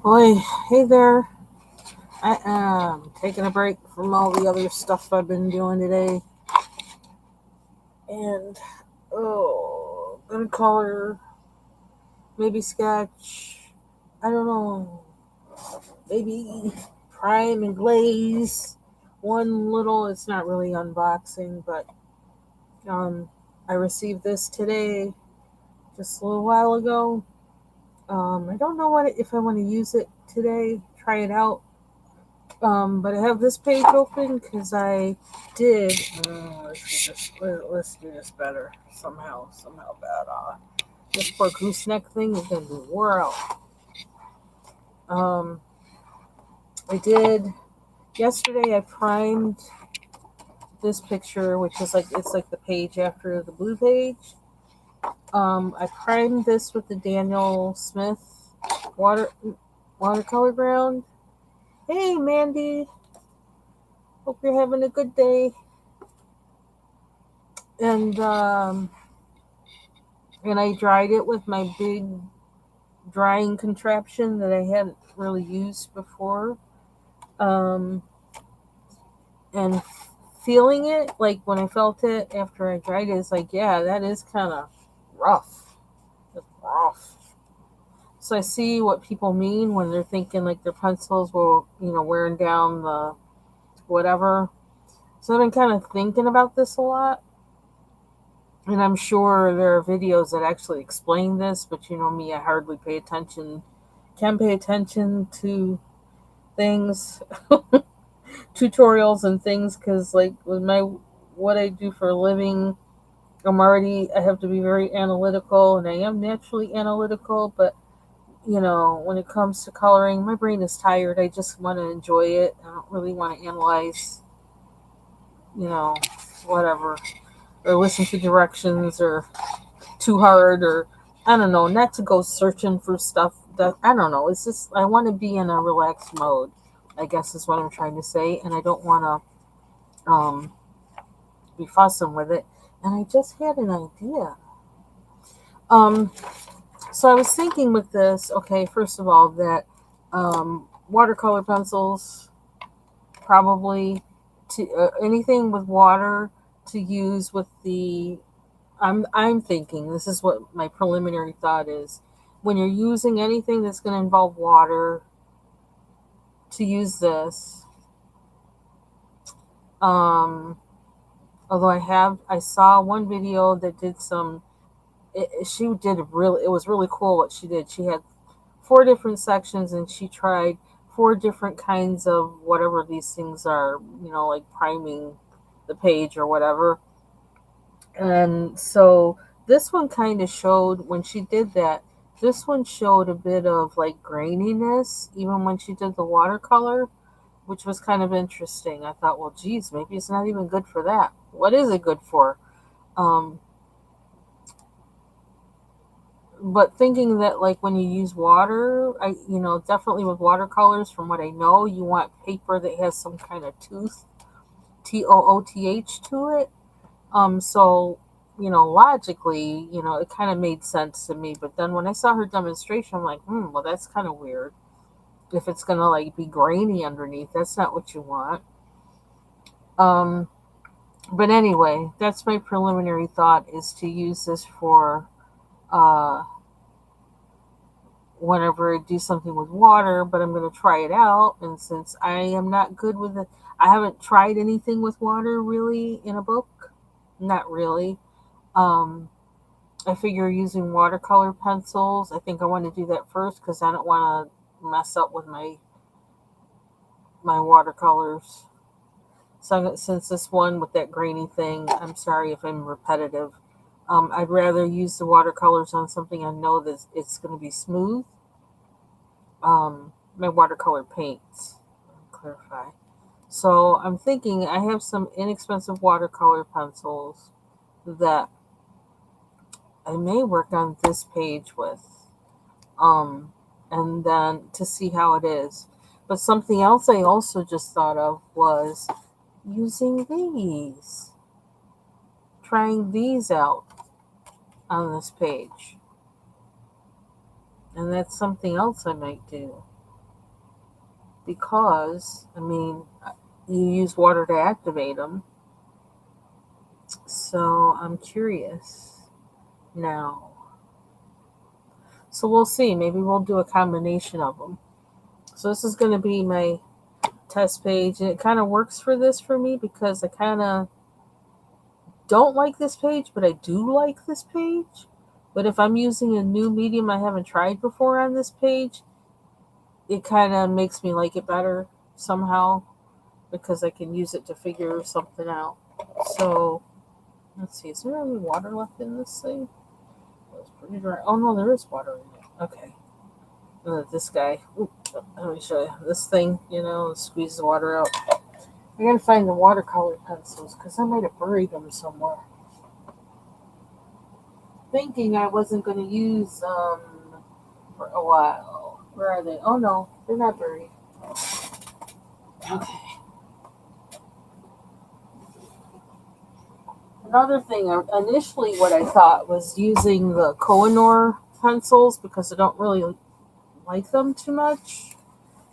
Boy, hey there. I am taking a break from all the other stuff I've been doing today. And, gonna color, maybe sketch. I don't know. Maybe prime and glaze. One little, it's not really unboxing, but um, I received this today, just a little while ago. I don't know if I want to use it today, try it out. But I have this page open because I did. Let's do this better somehow better. This poor gooseneck thing is gonna be wore out. Um, I did yesterday. I primed this picture, which is like it's like the page after the blue page. I primed this with the Daniel Smith water watercolor ground. Hey, Mandy. Hope you're having a good day. And and I dried it with my big drying contraption that I hadn't really used before. Um, and feeling it, like when I felt it after I dried it, it's like, yeah, that is kind of rough. It's rough. So I see what people mean when they're thinking like their pencils will, wearing down the whatever. So I've been kind of thinking about this a lot. And I'm sure there are videos that actually explain this, but you know me, I hardly can pay attention to things, tutorials and things, because like with my what I do for a living, I have to be very analytical, and I am naturally analytical, but when it comes to coloring, my brain is tired. I just want to enjoy it. I don't really want to analyze, you know, whatever, or listen to directions, or too hard, or I don't know, not to go searching for stuff that I don't know. It's just I want to be in a relaxed mode, I guess is what I'm trying to say, and I don't want to be fussing with it. And I just had an idea. Um, so I was thinking with this, okay, first of all, that watercolor pencils probably to anything with water to use with the I'm thinking this is what my preliminary thought is. When you're using anything that's going to involve water, to use this. Um, Although I saw one video that did some. She did really. It was really cool what she did. She had four different sections, and she tried four different kinds of whatever these things are. Like priming the page or whatever. And so this one kind of showed when she did that. This one showed a bit of like graininess, even when she did the watercolor, which was kind of interesting. I thought, well, geez, maybe it's not even good for that. What is it good for? Um, but thinking that like when you use water, definitely with watercolors, from what I know, you want paper that has some kind of tooth to it. So, logically, it kind of made sense to me. But then when I saw her demonstration, I'm like, well, that's kind of weird. If it's gonna like be grainy underneath, that's not what you want. Um, but anyway, that's my preliminary thought is to use this for uh, whenever I do something with water. But I'm gonna try it out, and since I am not good with it, I haven't tried anything with water really in a book. Not really. Um, I figure using watercolor pencils. I think I want to do that first because I don't want to mess up with my watercolors. So since this one with that grainy thing, I'm sorry if I'm repetitive. I'd rather use the watercolors on something I know that it's going to be smooth. My watercolor paints. Clarify. So I'm thinking I have some inexpensive watercolor pencils that I may work on this page with. um, and then to see how it is. But something else I also just thought of was using these, trying these out on this page. And that's something else I might do. because, I mean, you use water to activate them. So I'm curious now. So we'll see. Maybe we'll do a combination of them. So this is going to be my test page, and it kind of works for this for me because I kind of don't like this page, but I do like this page. But if I'm using a new medium I haven't tried before on this page, it kind of makes me like it better somehow because I can use it to figure something out. So let's see, is there any water left in this thing? It's pretty dry. Oh no, there is water in it. Okay. This guy. Ooh, let me show you. This thing, squeeze the water out. I gotta find the watercolor pencils because I might have buried them somewhere. Thinking I wasn't gonna use them for a while. Where are they? Oh no, they're not buried. Okay. Another thing, initially what I thought was using the Kohinoor pencils because I don't really like them too much.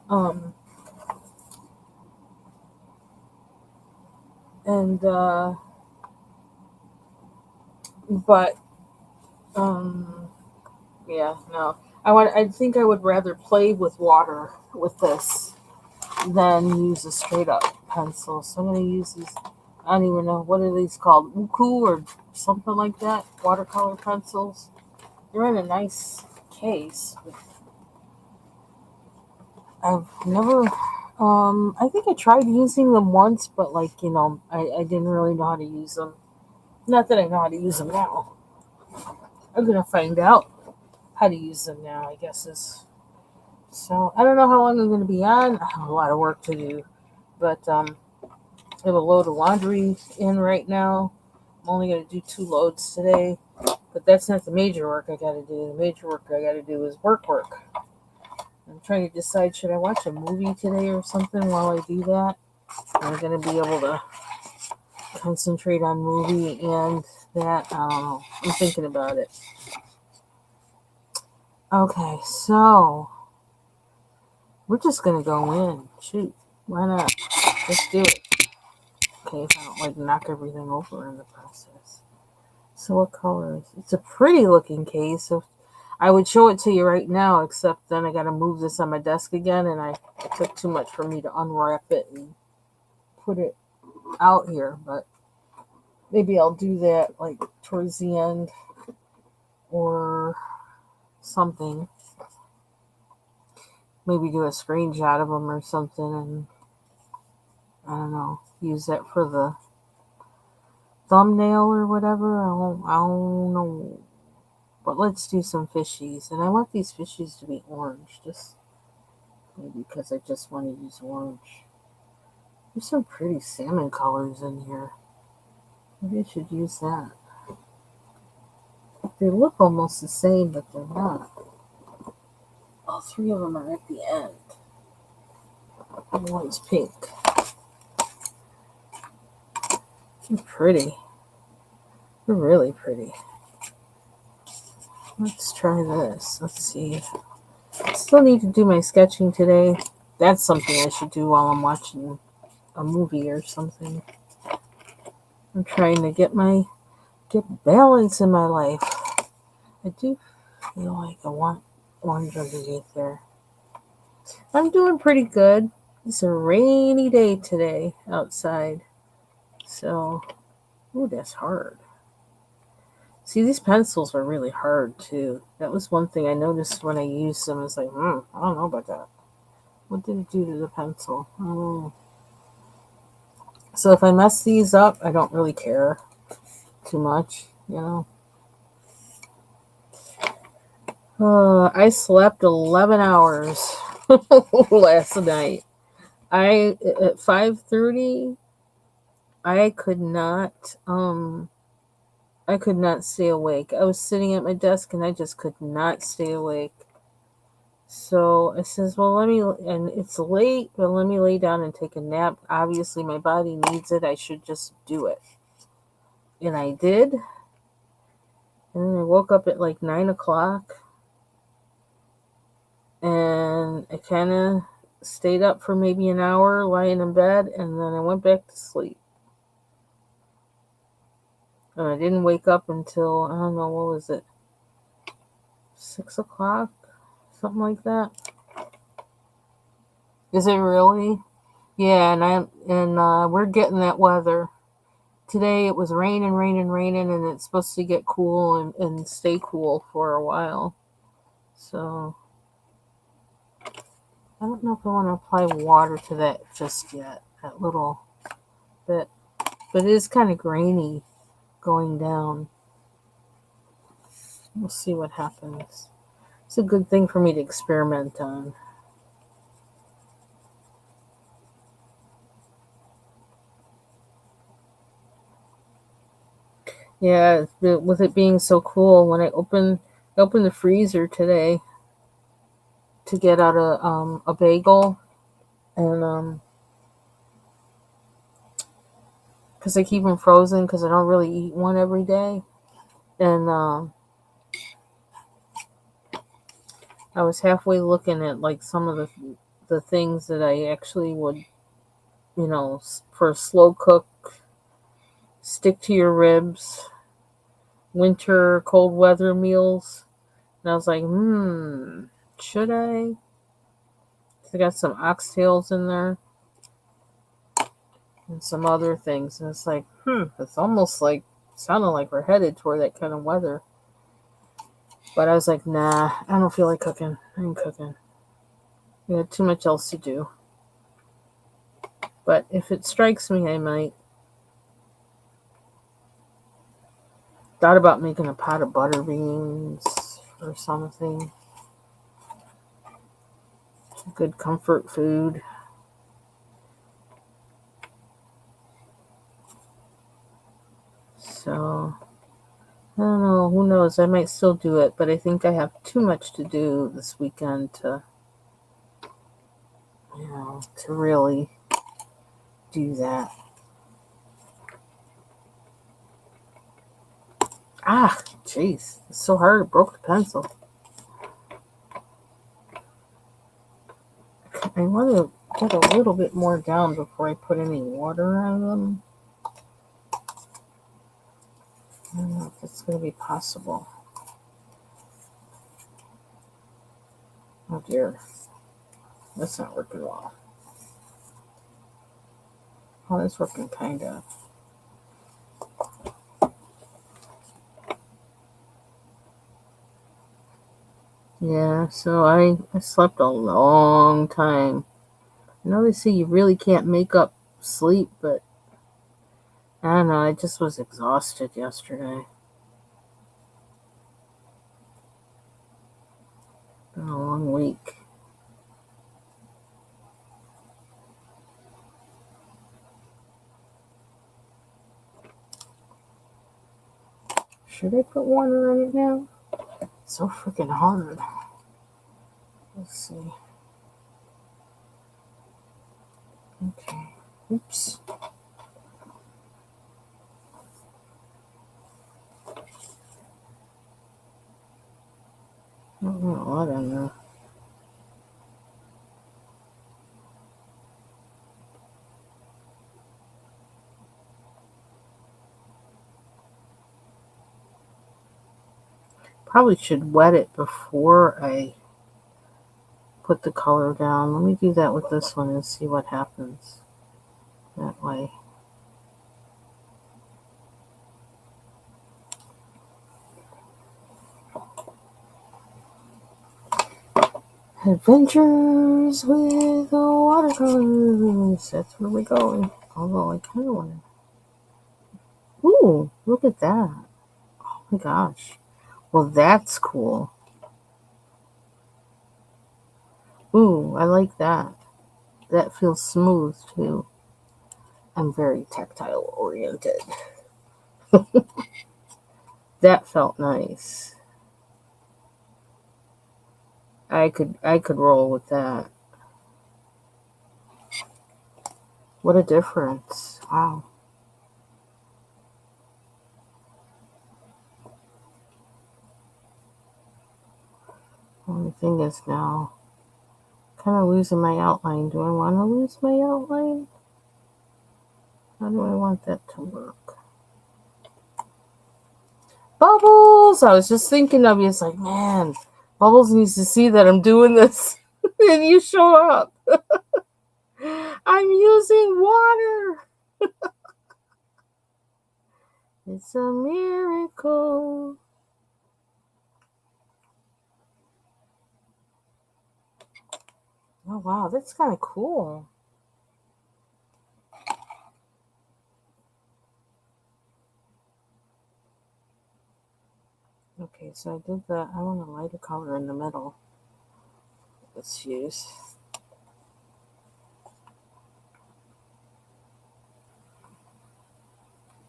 Um, and but yeah, no. I think I would rather play with water with this than use a straight up pencil. So I'm gonna use these. I don't even know what are these called, Uku or something like that. Watercolor pencils. They're in a nice case. I've never. I think I tried using them once, but I didn't really know how to use them. Not that I know how to use them now. I'm gonna find out how to use them now. I guess is so. I don't know how long I'm gonna be on. I have a lot of work to do, but I have a load of laundry in right now. I'm only gonna do 2 loads today, but that's not the major work I gotta do. The major work I gotta do is work. I'm trying to decide, should I watch a movie today or something while I do that? Am I going to be able to concentrate on movie and that? I don't know. I'm thinking about it. Okay, so we're just going to go in. Shoot, why not? Let's do it. Okay, if I don't knock everything over in the process. So what color is it? It's a pretty looking case. So I would show it to you right now, except then I got to move this on my desk again, and it took too much for me to unwrap it and put it out here. But maybe I'll do that towards the end or something. Maybe do a screenshot of them or something, and I don't know, use that for the thumbnail or whatever. I don't know. But let's do some fishies. And I want these fishies to be orange, just maybe because I just want to use orange. There's some pretty salmon colors in here. Maybe I should use that. They look almost the same, but they're not. All 3 of them are at the end. And one's pink. They're pretty. They're really pretty. Let's try this. Let's see. I still need to do my sketching today. That's something I should do while I'm watching a movie or something. I'm trying to get balance in my life. I do feel like I want orange underneath there. I'm doing pretty good. It's a rainy day today outside. So, ooh, that's hard. See, these pencils are really hard too. That was one thing I noticed when I used them. It's like, I don't know about that. What did it do to the pencil? So if I mess these up, I don't really care too much. I slept 11 hours last night. At 5:30, I could not I could not stay awake. I was sitting at my desk and I just could not stay awake. So I says, well, and it's late, but let me lay down and take a nap. Obviously, my body needs it. I should just do it. And I did. And then I woke up at 9 o'clock. And I kind of stayed up for maybe an hour lying in bed, and then I went back to sleep. And I didn't wake up until, I don't know, what was it, 6 o'clock? Something like that. Is it really? Yeah, and we're getting that weather. Today it was raining, and it's supposed to get cool and stay cool for a while. So I don't know if I want to apply water to that just yet, that little bit. But it is kind of grainy going down. We'll see what happens. It's a good thing for me to experiment on. Yeah, with it being so cool, when I opened the freezer today to get out a bagel, and because I keep them frozen because I don't really eat one every day, and I was halfway looking at like some of the things that I actually would, for a slow cook, stick to your ribs, winter cold weather meals, and I was like, should I? I got some oxtails in there and some other things, and it's like, it's almost like sounding like we're headed toward that kind of weather. But I was like, nah, I don't feel like cooking. I ain't cooking. I got too much else to do. But if it strikes me, I might. Thought about making a pot of butter beans or something. Good comfort food. So, I don't know. Who knows? I might still do it, but I think I have too much to do this weekend to really do that. Ah, jeez. It's so hard. I broke the pencil. I want to get a little bit more down before I put any water on them. I don't know if it's going to be possible. Oh dear. That's not working well. Oh, it's working kind of. Yeah, so I slept a long time. I know they say you really can't make up sleep, but I don't know. I just was exhausted yesterday. Been a long week. Should I put water in it now? It's so freaking hard. Let's see. Okay. Oops. Not a lot on there. Probably should wet it before I put the color down. Let me do that with this one and see what happens that way. Adventures with watercolors. That's where we're going. Although I kind of want to. Ooh, look at that. Oh my gosh. Well, that's cool. Ooh, I like that. That feels smooth too. I'm very tactile oriented. That felt nice. I could roll with that. What a difference. Wow. Only thing is now Kind of losing my outline. Do I want to lose my outline? How do I want that to work? Bubbles! I was just thinking of you. It's like, man, Bubbles needs to see that I'm doing this. And you show up. I'm using water. It's a miracle. Oh, wow. That's kind of cool. Okay, so I did that. I want a lighter color in the middle. Let's use.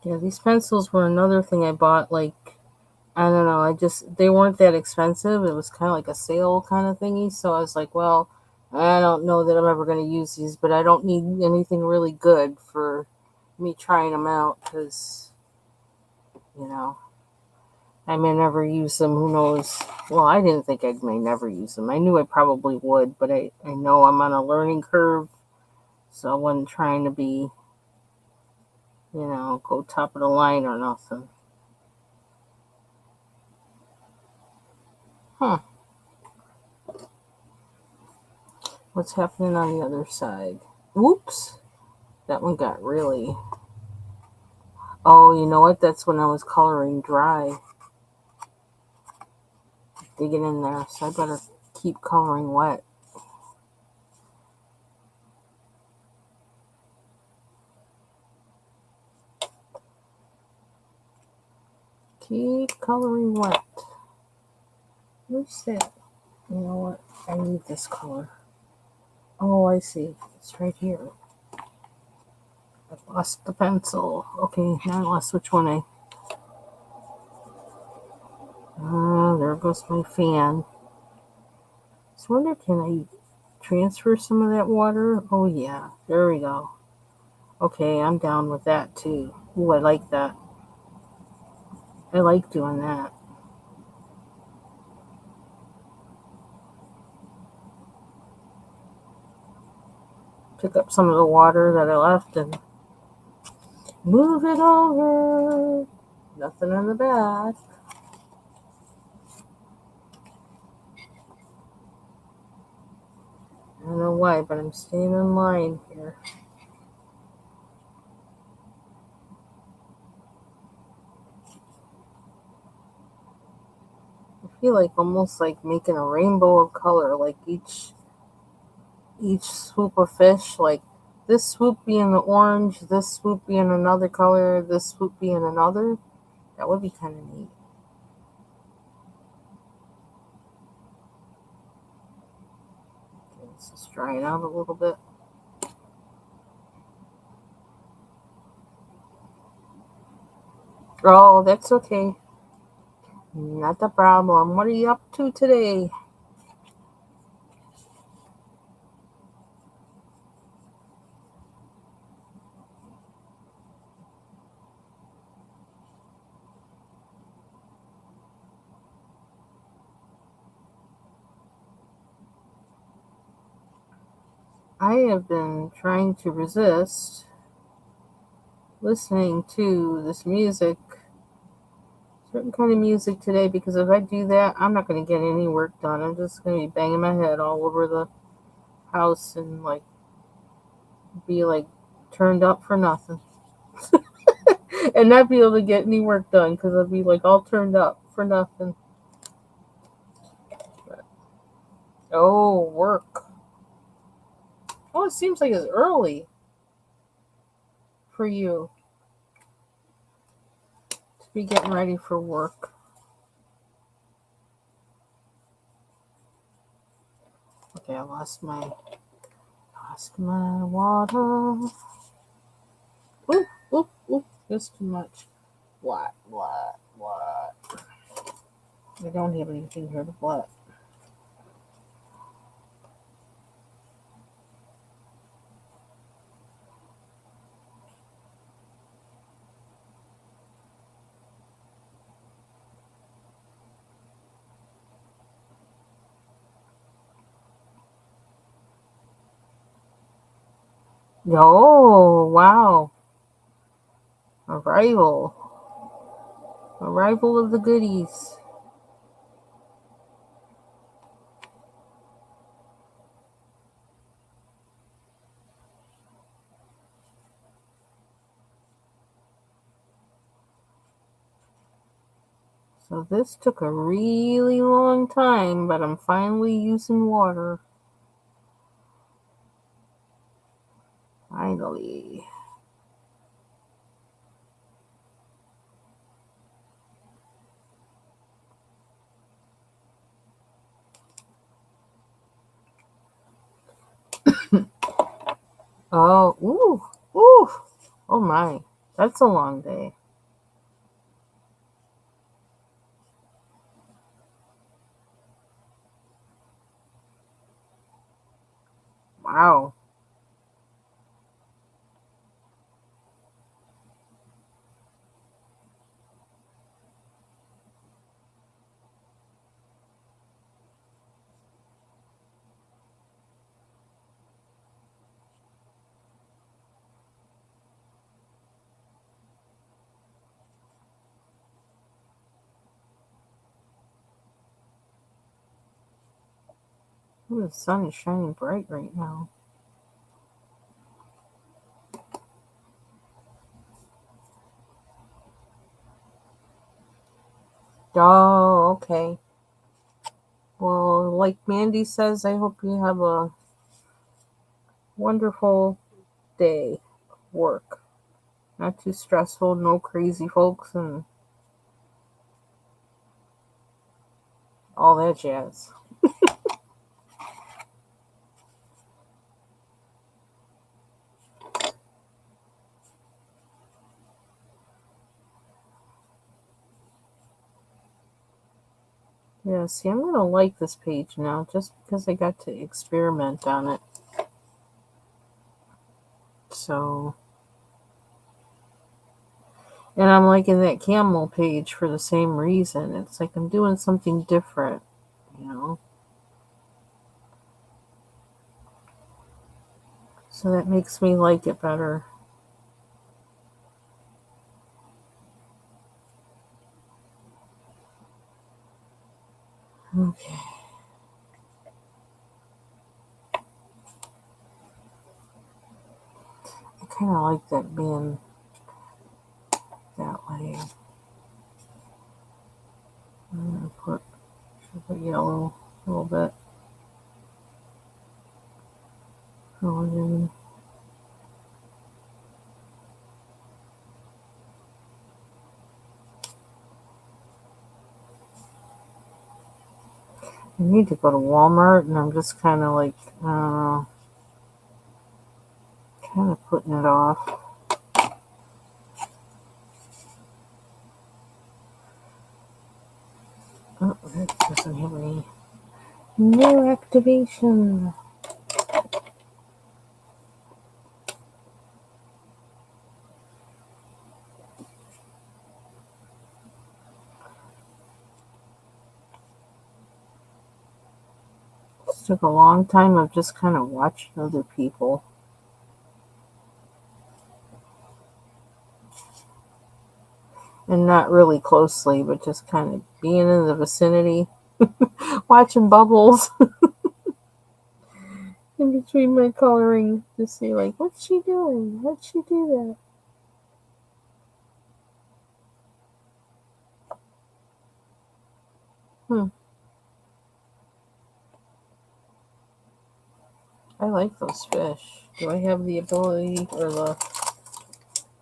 Yeah, these pencils were another thing I bought. Like, I don't know. They weren't that expensive. It was kind of like a sale kind of thingy. So I was like, well, I don't know that I'm ever going to use these, but I don't need anything really good for me trying them out because, you know, I may never use them. Who knows? Well, I didn't think I may never use them. I knew I probably would, but I know I'm on a learning curve. So I wasn't trying to be, go top of the line or nothing. Huh. What's happening on the other side? Whoops. That one got really... Oh, you know what? That's when I was coloring dry. Digging in there. So I better keep coloring wet. Keep coloring wet. Where's that? You know what? I need this color. Oh, I see. It's right here. I lost the pencil. Okay, now I lost which one I... there goes my fan. So I wonder, can I transfer some of that water? Oh, yeah. There we go. Okay, I'm down with that, too. Ooh, I like that. I like doing that. Pick up some of the water that I left and move it over. Nothing in the back. I don't know why, but I'm staying in line here. I feel like almost like making a rainbow of color, like each swoop of fish, like this swoop being the orange, this swoop being another color, this swoop being another. That would be kind of neat. Okay, this is drying out a little bit. Oh, that's okay. Not a problem. What are you up to today? I have been trying to resist listening to this music, certain kind of music today, because if I do that, I'm not going to get any work done. I'm just going to be banging my head all over the house and be turned up for nothing. And not be able to get any work done because I'll be all turned up for nothing. But, oh, work. Oh, it seems like it's early for you to be getting ready for work. Okay, I lost my water. Ooh, ooh, ooh, that's too much. What? I don't have anything here to blot. Oh, wow. Arrival. Arrival of the goodies. So this took a really long time, but I'm finally using water. Finally. Oh, ooh, ooh. Oh my. That's a long day. Wow. Ooh, the sun is shining bright right now. Oh, okay. Well, like Mandy says, I hope you have a wonderful day of work. Not too stressful, no crazy folks, and all that jazz. Yeah, see, I'm going to like this page now just because I got to experiment on it. So, and I'm liking that camel page for the same reason. It's like I'm doing something different, you know? So that makes me like it better. Okay. I kind of like that being that way. I'm going to put yellow a little bit. Fill I need to go to Walmart, and I'm just kind of like, kind of putting it off. Oh, that doesn't have any new activation. This took a long time of just kind of watching other people. And not really closely, but just kind of being in the vicinity, watching bubbles in between my coloring to see, like, what's she doing? How'd she do that? I like those fish. Do I have the ability or the,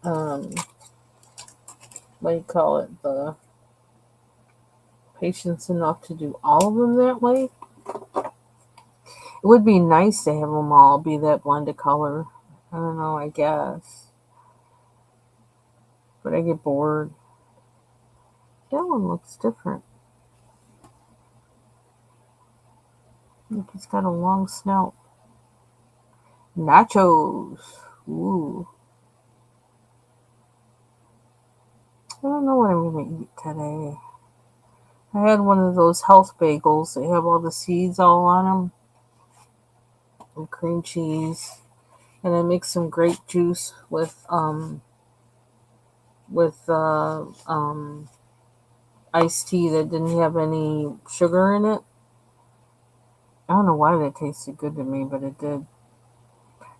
um, what do you call it? The patience enough to do all of them that way? It would be nice to have them all be that blend of color. I don't know, I guess. But I get bored. That one looks different. Look, it's got a long snout. Nachos. Ooh. I don't know what I'm going to eat today. I had one of those health bagels. They have all the seeds all on them. And cream cheese. And I mixed some grape juice with iced tea that didn't have any sugar in it. I don't know why that tasted good to me, but it did.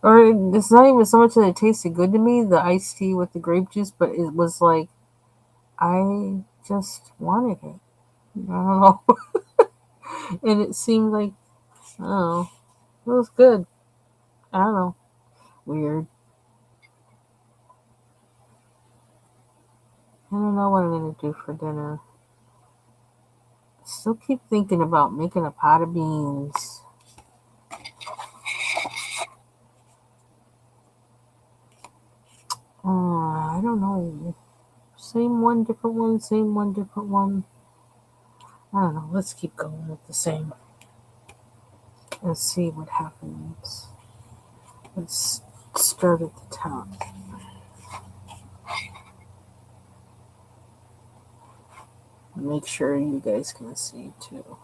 Or it's not even so much that it tasted good to me, the iced tea with the grape juice, but it was like I just wanted it. I don't know. And it seemed like, I don't know, it was good. I don't know. Weird. I don't know what I'm going to do for dinner. Still keep thinking about making a pot of beans. I don't know. Same one, different one, same one, different one. I don't know. Let's keep going with the same and see what happens. Let's start at the top. Make sure you guys can see too.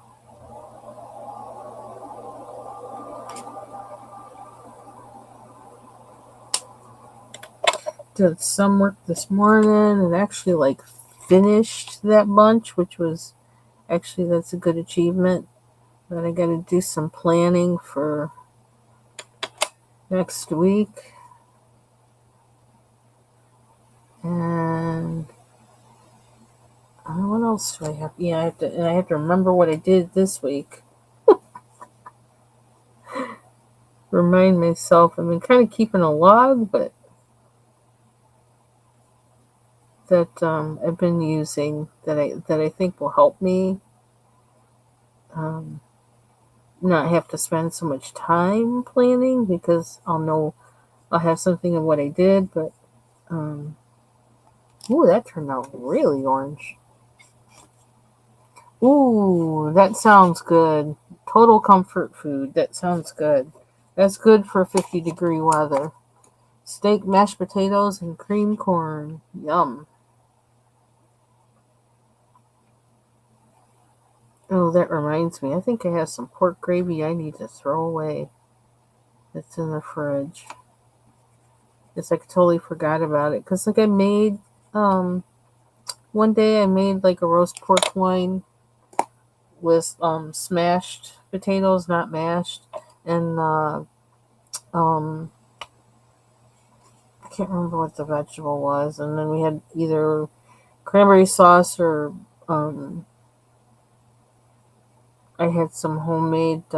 Did some work this morning and actually like finished that bunch, which was actually that's a good achievement. But I got to do some planning for next week. And what else do I have? Yeah, I have to remember what I did this week. Remind myself. I've been kind of keeping a log, but that I've been using that I think will help me um, not have to spend so much time planning because I'll have something of what I did. But ooh, that turned out really orange. Ooh, that sounds good. Total comfort food. That sounds good. That's good for 50-degree weather. Steak, mashed potatoes, and cream corn. Yum. Oh, that reminds me. I think I have some pork gravy I need to throw away. It's in the fridge. It's like I totally forgot about it. Because, like, um, one day I made, like, a roast pork loin with, smashed potatoes, not mashed. And, um, I can't remember what the vegetable was. And then we had either cranberry sauce or, I had some homemade,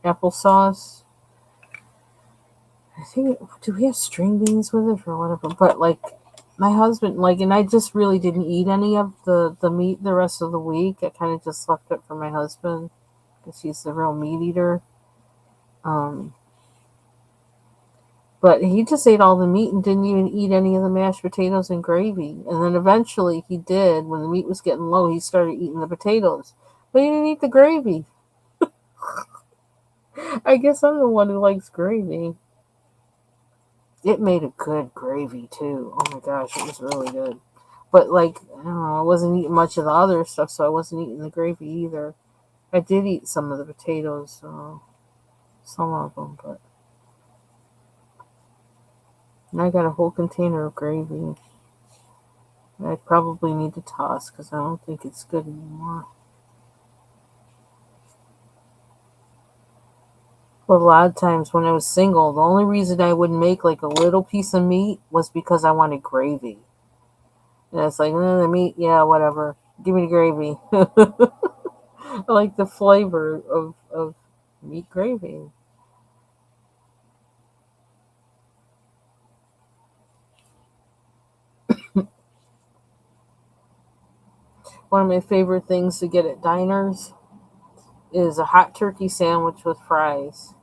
applesauce. I think, do we have string beans with it or whatever? But like, my husband, like, and I just really didn't eat any of the meat the rest of the week. I kind of just left it for my husband because he's the real meat eater. Um, but he just ate all the meat and didn't even eat any of the mashed potatoes and gravy. And then eventually he did, when the meat was getting low, he started eating the potatoes. But he didn't eat the gravy. I guess I'm the one who likes gravy. It made a good gravy too. Oh my gosh, it was really good. But like, I don't know, I wasn't eating much of the other stuff, so I wasn't eating the gravy either. I did eat some of the potatoes, some of them, but I got a whole container of gravy. I probably need to toss because I don't think it's good anymore. But a lot of times when I was single, the only reason I would make like a little piece of meat was because I wanted gravy. And it's like, the meat, yeah, whatever. Give me the gravy. I like the flavor of meat gravy. One of my favorite things to get at diners is a hot turkey sandwich with fries.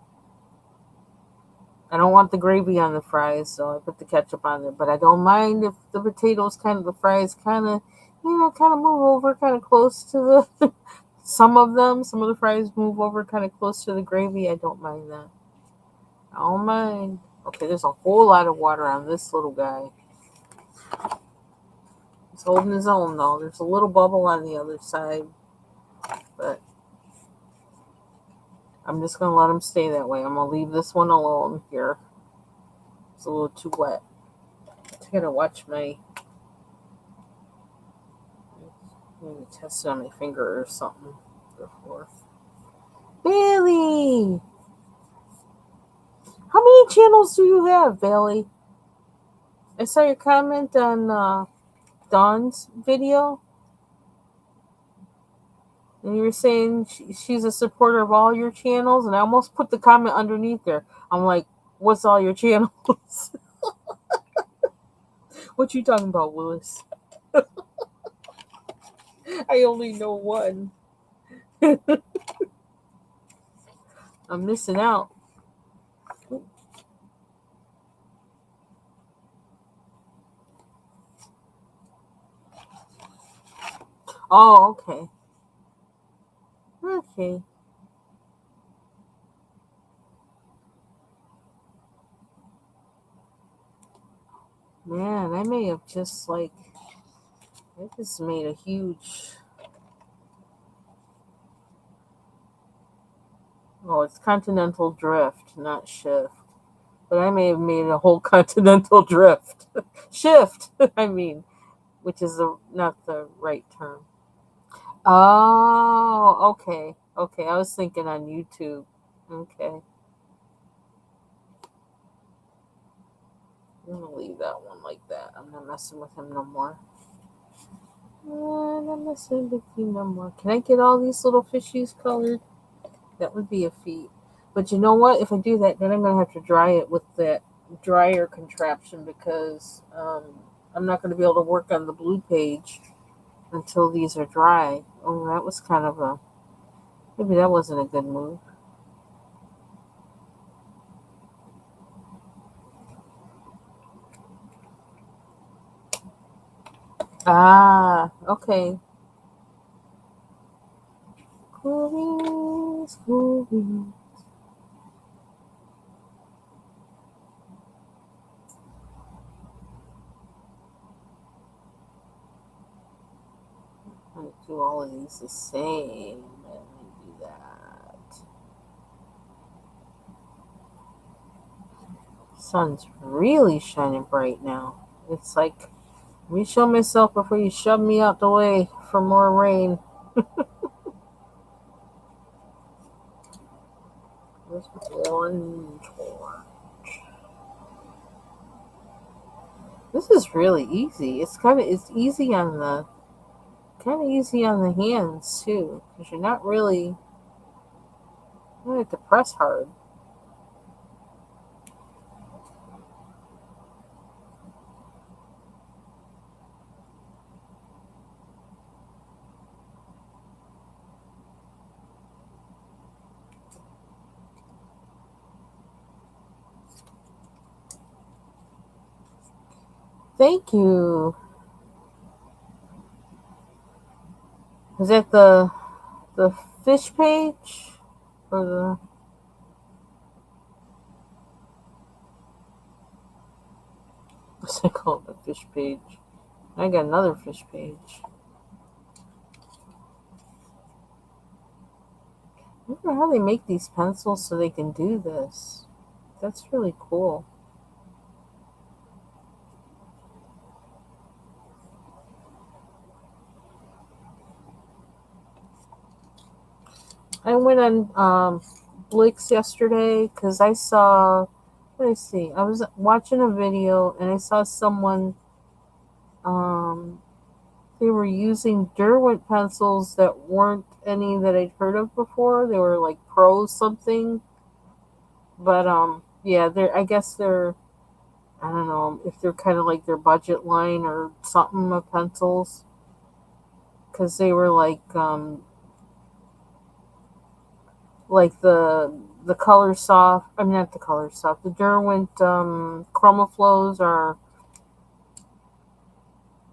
I don't want the gravy on the fries, so I put the ketchup on there. But I don't mind if the fries kind of move over kind of close to the, some of the fries move over kind of close to the gravy. I don't mind that. I don't mind. Okay, there's a whole lot of water on this little guy. He's holding his own though. There's a little bubble on the other side, but I'm just gonna let him stay that way. I'm gonna leave this one alone here. It's a little too wet. I gotta watch maybe test it on my finger or something before. Bailey! How many channels do you have, Bailey? I saw your comment on Dawn's video. And you were saying she's a supporter of all your channels, and I almost put the comment underneath there. I'm like, what's all your channels? What you talking about, Willis? I only know one. I'm missing out. Oh, okay. Okay. Man, I may have just I just made a huge. Oh, it's continental drift, not shift. But I may have made a whole continental drift. Shift, I mean, which is not the right term. Oh, okay. Okay, I was thinking on YouTube. Okay. I'm gonna leave that one like that. I'm not messing with him no more. I'm not messing with you no more. Can I get all these little fishies colored? That would be a feat. But you know what? If I do that, then I'm gonna have to dry it with that dryer contraption because I'm not gonna be able to work on the blue page until these are dry. Oh, that was kind of a maybe that wasn't a good move. Ah, okay. Cool, cool. I'm gonna do all of these the same. Let me do that. Sun's really shining bright now. It's like, let me show myself before you shove me out the way for more rain. This one torch. This is really easy. It's easy on the hands too, because you're not really you don't have to press hard. Thank you. Is that the fish page or the? What's it called? The fish page. I got another fish page. I wonder how they make these pencils so they can do this. That's really cool. I went on Blix yesterday because I saw. What did I see? I was watching a video and I saw someone. Um, they were using Derwent pencils that weren't any that I'd heard of before. They were like Pro something, but yeah, they're. I guess they're. I don't know if they're kind of like their budget line or something of pencils because they were like the color soft. I mean, not the color soft. The Derwent Chromaflows are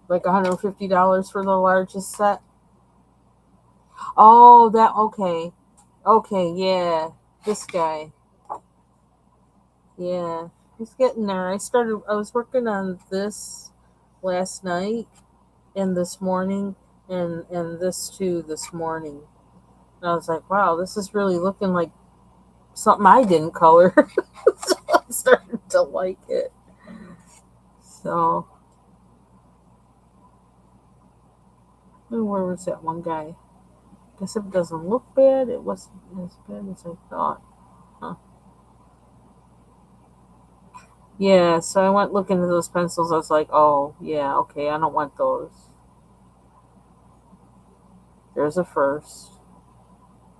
like $150 for the largest set. Oh, that okay, okay, yeah, this guy, yeah, he's getting there. I was working on this last night and this morning, and this too this morning. And I was like, wow, this is really looking like something I didn't color. starting to like it. So, where was that one guy? Guess if it doesn't look bad, it wasn't as bad as I thought. Huh. Yeah, so I went looking at those pencils. I was like, oh, yeah, okay, I don't want those. There's a first.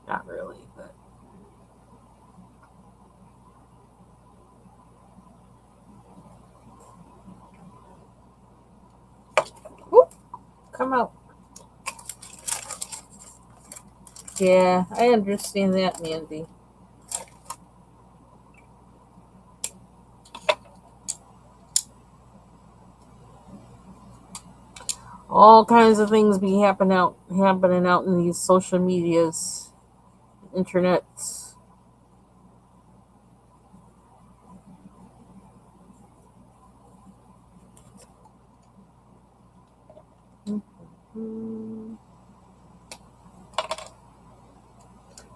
Not really, but. Whoop, come out. Yeah, I understand that, Mandy. All kinds of things be happening out in these social medias, internets. Hmm.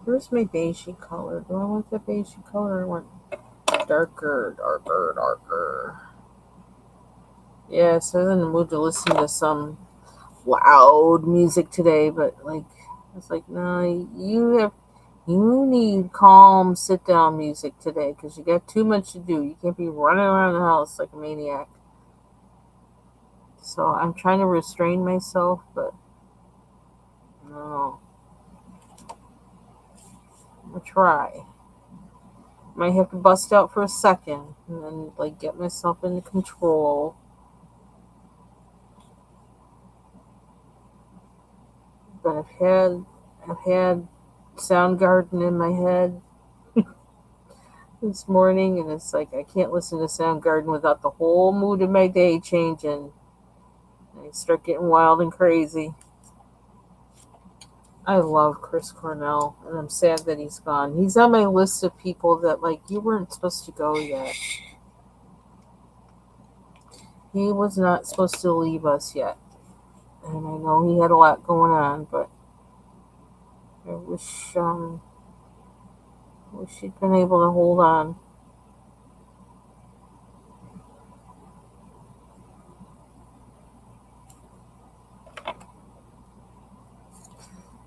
Where's my beigey color? Do I want the beigey color or I want darker, darker, darker? Yeah, so I was in the mood to listen to some loud music today, but like, it's like, no, you need calm sit down music today because you got too much to do. You can't be running around the house like a maniac. So I'm trying to restrain myself, but no, I'm gonna try. Might have to bust out for a second and then like get myself into control. But I've had Soundgarden in my head this morning, and it's like I can't listen to Soundgarden without the whole mood of my day changing. I start getting wild and crazy. I love Chris Cornell, and I'm sad that he's gone. He's on my list of people that like you weren't supposed to go yet. He was not supposed to leave us yet, and I know he had a lot going on, but I wish he'd been able to hold on.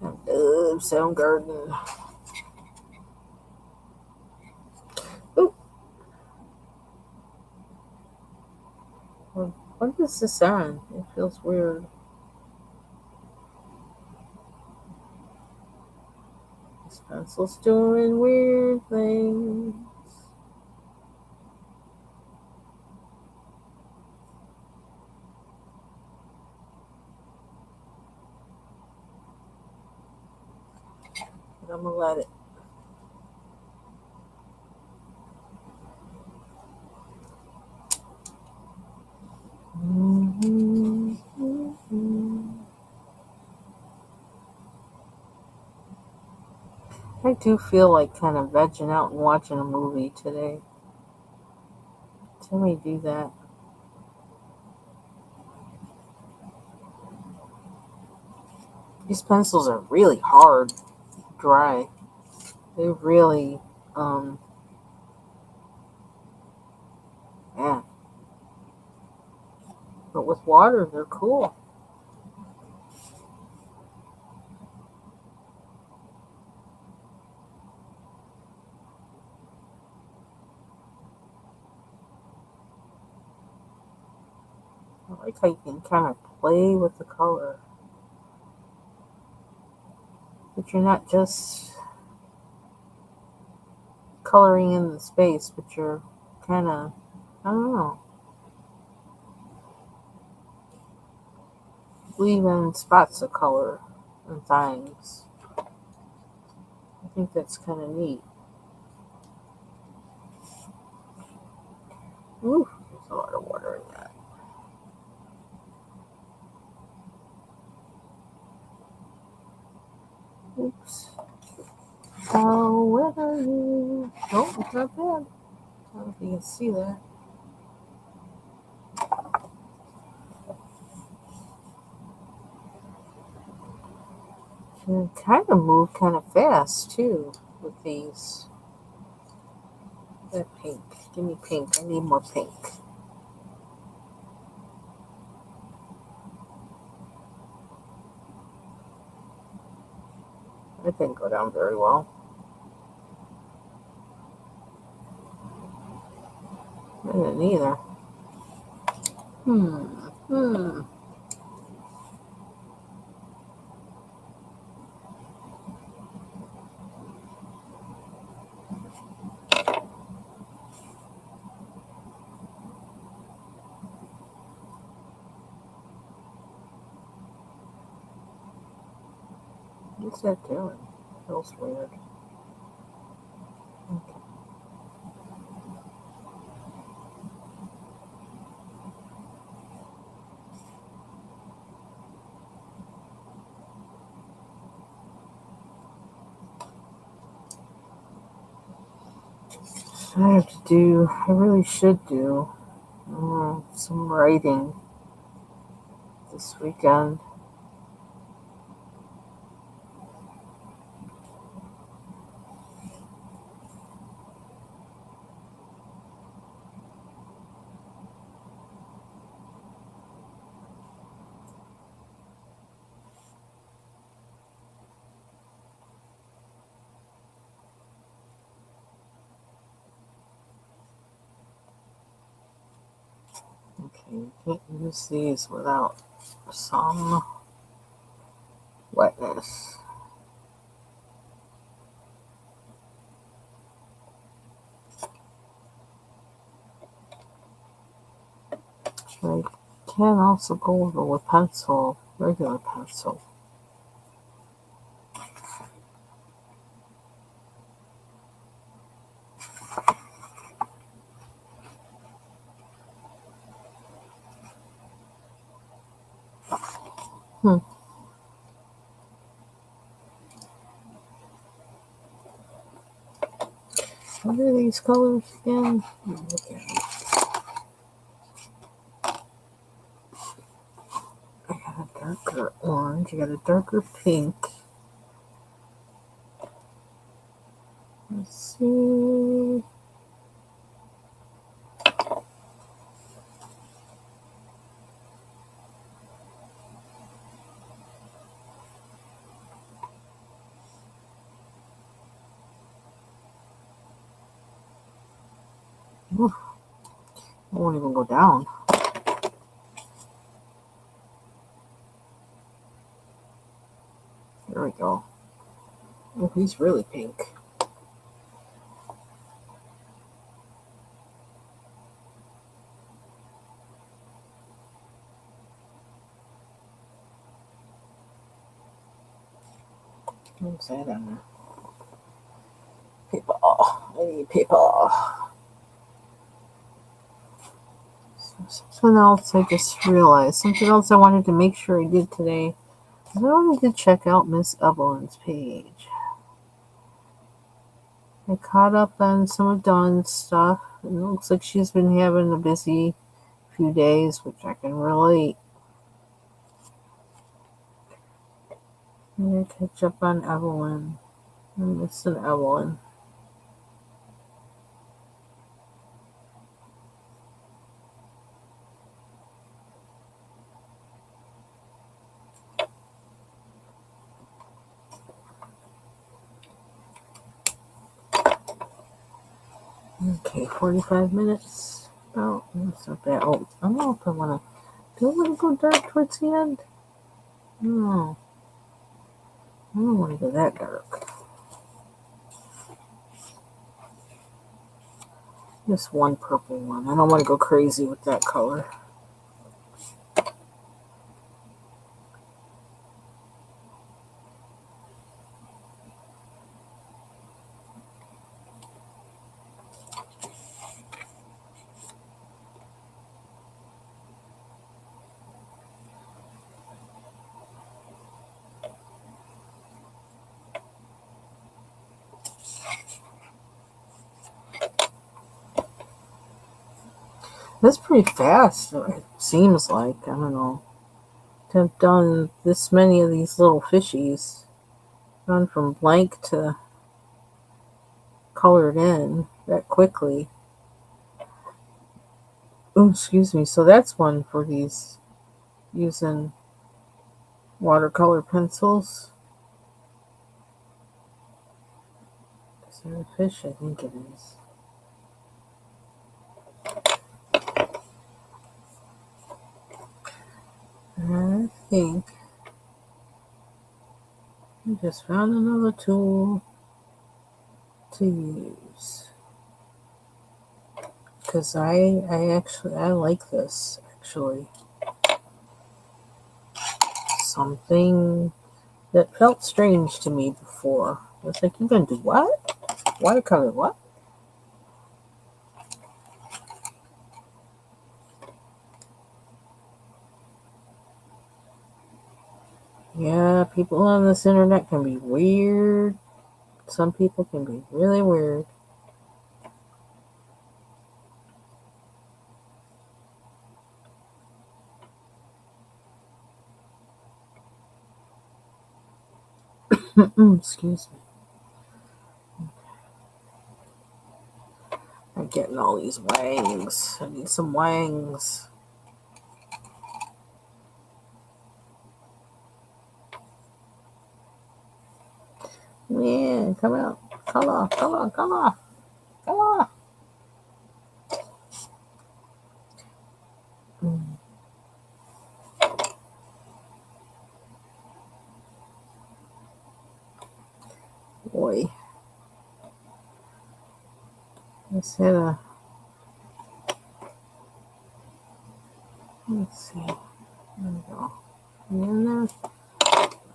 I love Soundgarden. Oop, what is this on? It feels weird. This pencil's doing weird things. But I'm gonna let it. Mhm, mhm. I do feel like kind of vegging out and watching a movie today. Tell me do that. These pencils are really hard, dry. They really, um, yeah. But with water, they're cool. I like how you can kind of play with the color, but you're not just coloring in the space, but you're kind of, I don't know, leaving spots of color and things. I think that's kind of neat. Ooh, there's a lot of water in that. Oops. Oh, where are you? Oh, it's not bad. I don't know if you can see that. You can kind of move kind of fast too with these. That pink. Give me pink. I need more pink. That didn't go down very well. I didn't either. What's that doing? Feels weird. Okay. I really should do some writing this weekend. Okay, you can't use these without some wetness. I can also go over with pencil, regular pencil. What are these colors again? Okay. I got a darker orange, I got a darker pink. Let's see. Oof. I won't even go down. There we go. Oh, he's really pink. What's that on there? People. I need people. Something else I just realized. Something else I wanted to make sure I did today. I wanted to check out Miss Evelyn's page. I caught up on some of Dawn's stuff. It looks like she's been having a busy few days, which I can relate. I'm gonna catch up on Evelyn. I'm missing Evelyn. Okay, 45 minutes. Oh, that's not bad. Oh, I don't know if I want to. Do I want to go dark towards the end? No. I don't want to go that dark. Just one purple one. I don't want to go crazy with that color. That's pretty fast, it seems like. I don't know. To have done this many of these little fishies. Gone from blank to colored in that quickly. Oh, excuse me. So that's one for these using watercolor pencils. Is there a fish? I think it is. I think I just found another tool to use. Because I like this, actually. Something that felt strange to me before. I was like, you're going to do what? Watercolor what? Yeah, people on this internet can be weird. Some people can be really weird. Excuse me. I'm getting all these wangs. I need some wangs. Yeah, come out. Come on, come on, come on. Come on. Mm, boy. Let's hit a. Let's see. There we go. You in there?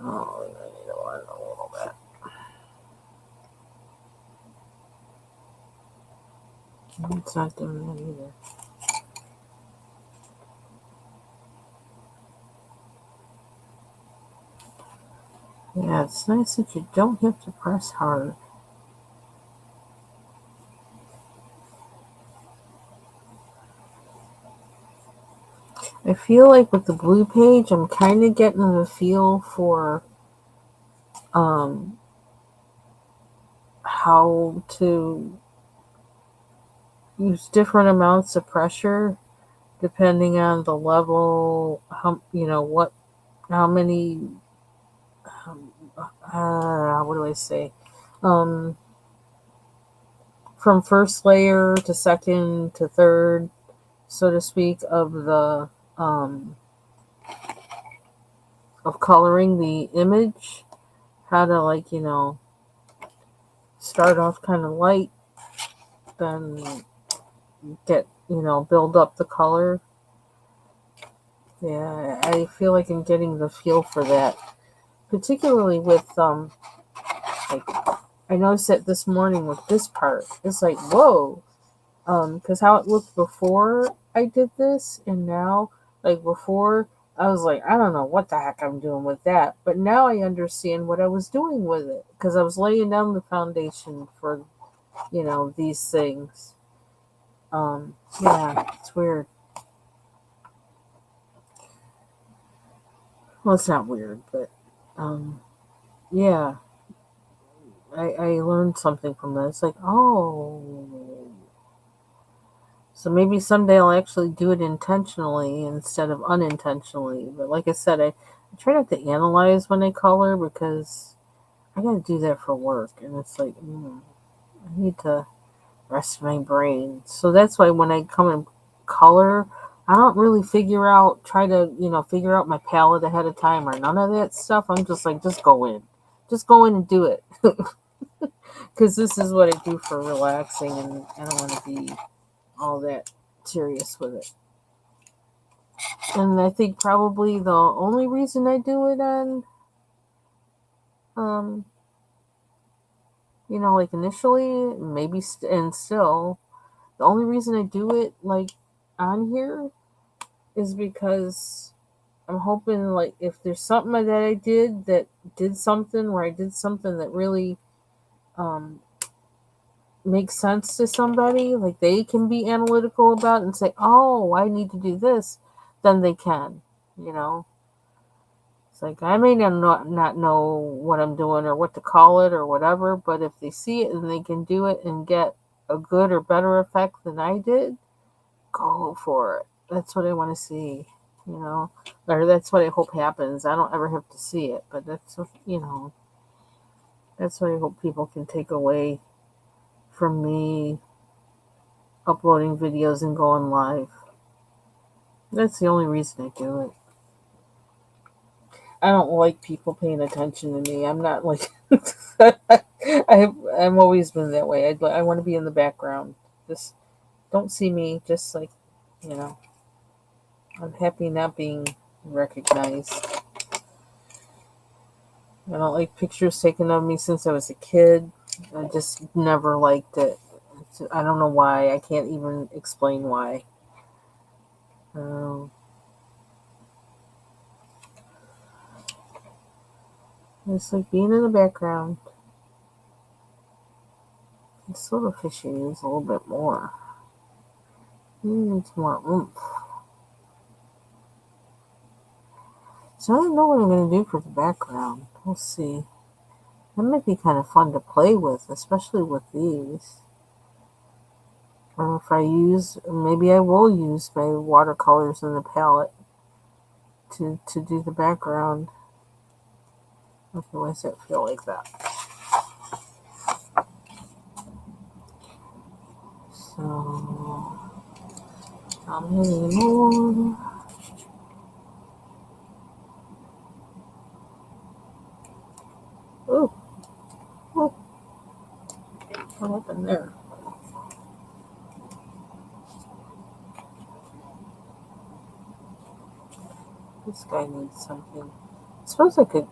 Oh, I need to run a little bit. It's not doing that either. Yeah, it's nice that you don't have to press hard. I feel like with the blue page, I'm kind of getting a feel for how to use different amounts of pressure depending on the level, how what, how many, what do I say, um, from first layer to second to third, so to speak, of the of coloring the image, how to start off kind of light, then get build up the color. Yeah, I feel like I'm getting the feel for that, particularly with like I noticed it this morning with this part. It's like whoa, because how it looked before I did this, and now, like before, I was like, I don't know what the heck I'm doing with that, but now I understand what I was doing with it because I was laying down the foundation for these things. Yeah, it's weird. Well, it's not weird, but yeah, I learned something from this. Like, oh, so maybe someday I'll actually do it intentionally instead of unintentionally. But like I said, I try not to analyze when I color because I got to do that for work, and it's like I need to rest my brain. So that's why when I come and color, I don't really try to figure out my palette ahead of time or none of that stuff. I'm just like, just go in and do it. Because this is what I do for relaxing, and I don't want to be all that serious with it. And I think probably the only reason I do it on, um, like initially, maybe, and still, the only reason I do it like on here is because I'm hoping like if there's something that I did that did something where I did something that really um, makes sense to somebody, like they can be analytical about it and say, "Oh, I need to do this," then they can, you know. It's like I may not know what I'm doing or what to call it or whatever, but if they see it and they can do it and get a good or better effect than I did, go for it. That's what I want to see, you know, or that's what I hope happens. I don't ever have to see it, but that's what I hope people can take away from me uploading videos and going live. That's the only reason I do it. I don't like people paying attention to me. I'm not like I've always been that way. I want to be in the background. Just don't see me. Just like you know, I'm happy not being recognized. I don't like pictures taken of me since I was a kid. I just never liked it. I don't know why. I can't even explain why. Um, it's like being in the background. This little fishy needs a little bit more. He needs more oomph. So I don't know what I'm going to do for the background. We'll see. That might be kind of fun to play with, especially with these. Or if maybe I will use my watercolors in the palette to do the background. Okay, why does it feel like that? So, how many more? Oh, oh, what happened there? This guy needs something. I suppose I could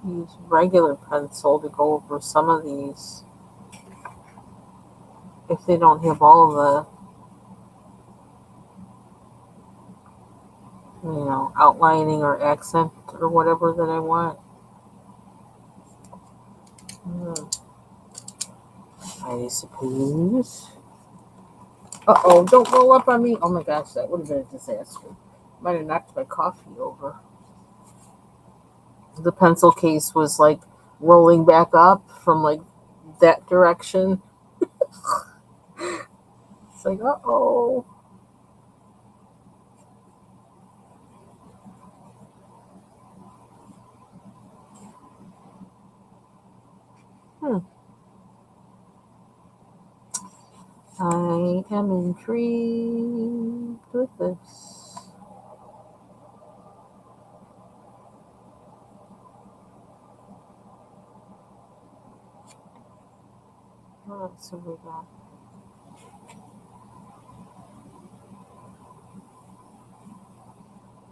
use regular pencil to go over some of these if they don't have all the, outlining or accent or whatever that I want. I suppose. Uh-oh, don't roll up on me. Oh my gosh, that would have been a disaster. Might have knocked my coffee over. The pencil case was like rolling back up from like that direction. It's like, uh-oh. Hmm. I am intrigued with this. What else have we got?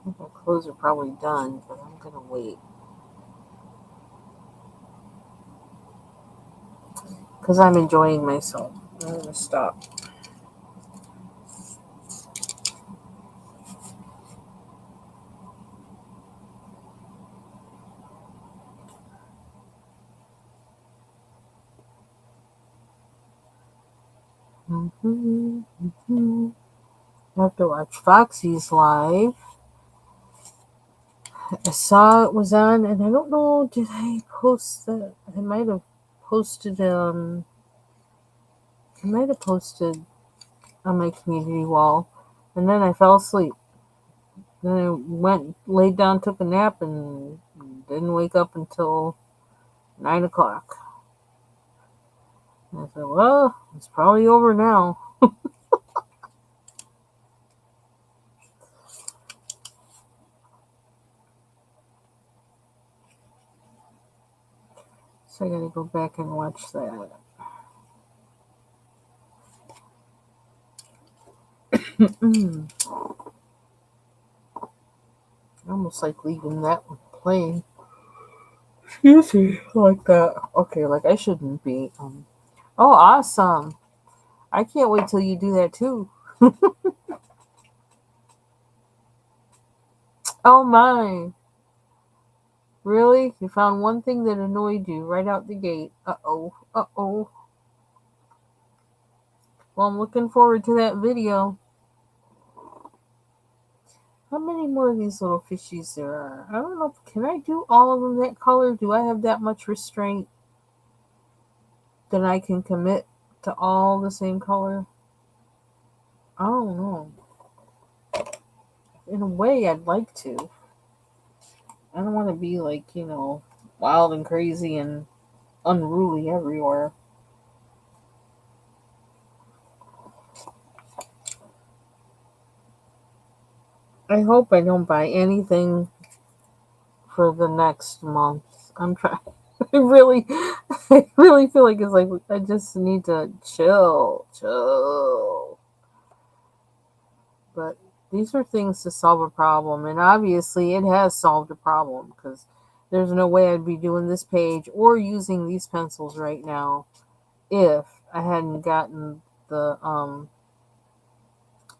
I think my clothes are probably done, but I'm gonna wait. Because I'm enjoying myself. I'm gonna stop. I have to watch Foxy's live. I saw it was on, and I don't know, did I post that? I might have posted, on my community wall, and then I fell asleep. Then I went, laid down, took a nap, and didn't wake up until 9 o'clock. And I thought, well, it's probably over now. So I gotta go back and watch that. I almost like leaving that one playing. Excuse me, like that. Okay, like I shouldn't be. Oh, awesome! I can't wait till you do that too. Oh my! Really? You found one thing that annoyed you right out the gate. Uh oh. Uh oh. Well, I'm looking forward to that video. how many more of these little fishies there are? I don't know. Can I do all of them that color? Do I have that much restraint that I can commit to all the same color? I don't know. In a way, I'd like to. I don't want to be like, wild and crazy and unruly everywhere. I hope I don't buy anything for the next month. I'm trying. I really feel like it's like I just need to chill. But these are things to solve a problem, and obviously it has solved a problem because there's no way I'd be doing this page or using these pencils right now if I hadn't gotten the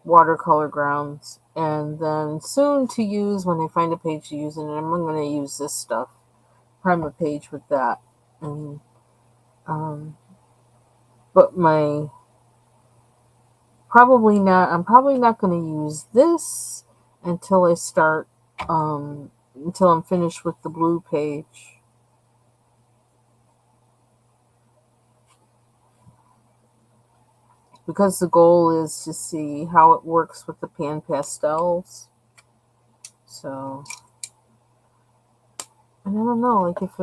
watercolor grounds, and then soon to use when I find a page to use, and I'm going to use this stuff, prime a page with that, and but I'm probably not going to use this until I start until I'm finished with the blue page. Because the goal is to see how it works with the pan pastels. So, and I don't know, like if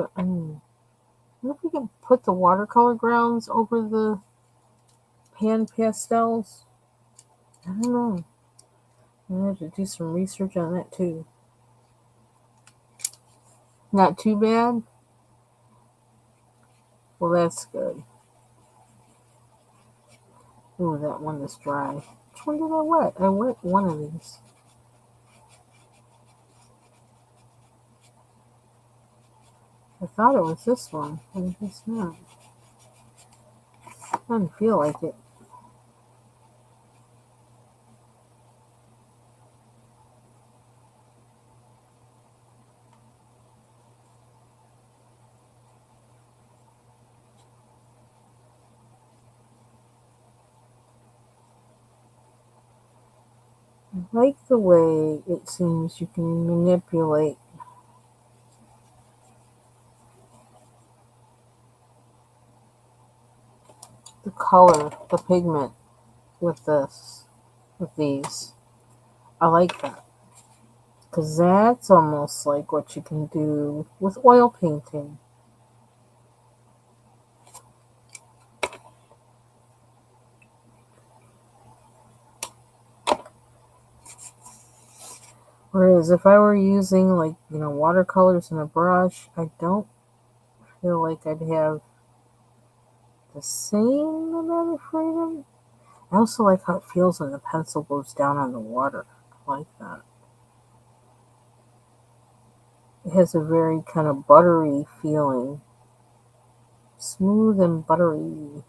we can put the watercolor grounds over the pan pastels. I don't know. I have to do some research on that too. Not too bad. Well, that's good. Ooh, that one is dry. Which one did I wet? I wet one of these. I thought it was this one, but it's not. Doesn't feel like it. I like the way it seems you can manipulate the color, the pigment with these. I like that. Because that's almost like what you can do with oil painting. Whereas if I were using watercolors and a brush, I don't feel like I'd have the same amount of freedom. I also like how it feels when the pencil goes down on the water. I like that. It has a very kind of buttery feeling. Smooth and buttery.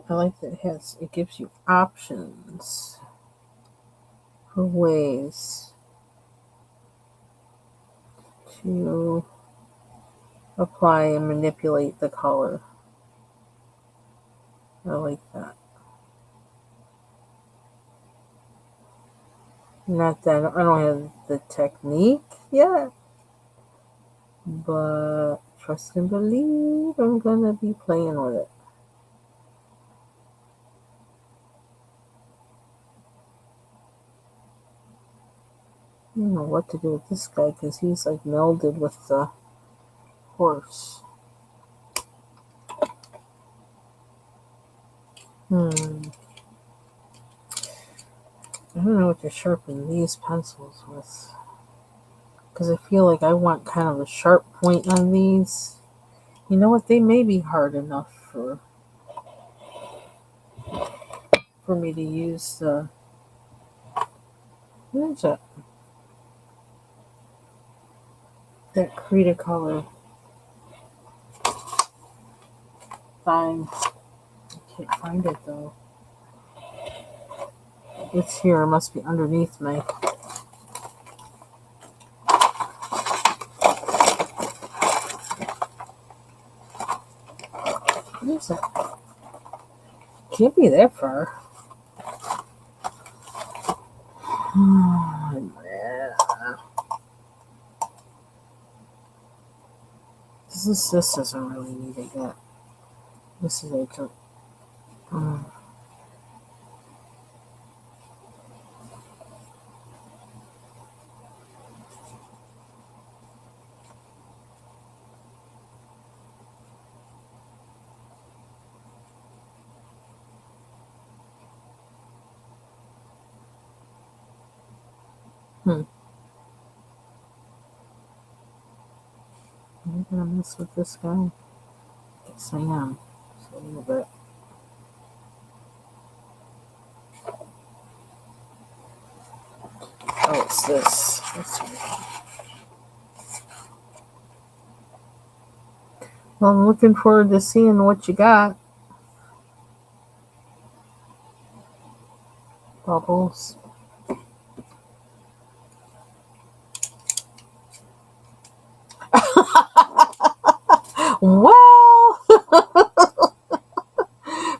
I like that it gives you options for ways to apply and manipulate the color. I like that. Not that I don't have the technique yet, but trust and believe I'm gonna be playing with it. I don't know what to do with this guy because he's like melded with the horse. I don't know what to sharpen these pencils with. Because I feel like I want kind of a sharp point on these. You know what? They may be hard enough for me to use the. What is it? That Cretacolor. Fine. I can't find it though. It's here. It must be underneath me. What is that? Can't be that far. This doesn't really need it yet. This is a I'm gonna mess with this guy. Yes, I am. Just a little bit. Oh, it's this. Well, I'm looking forward to seeing what you got. Bubbles. Well,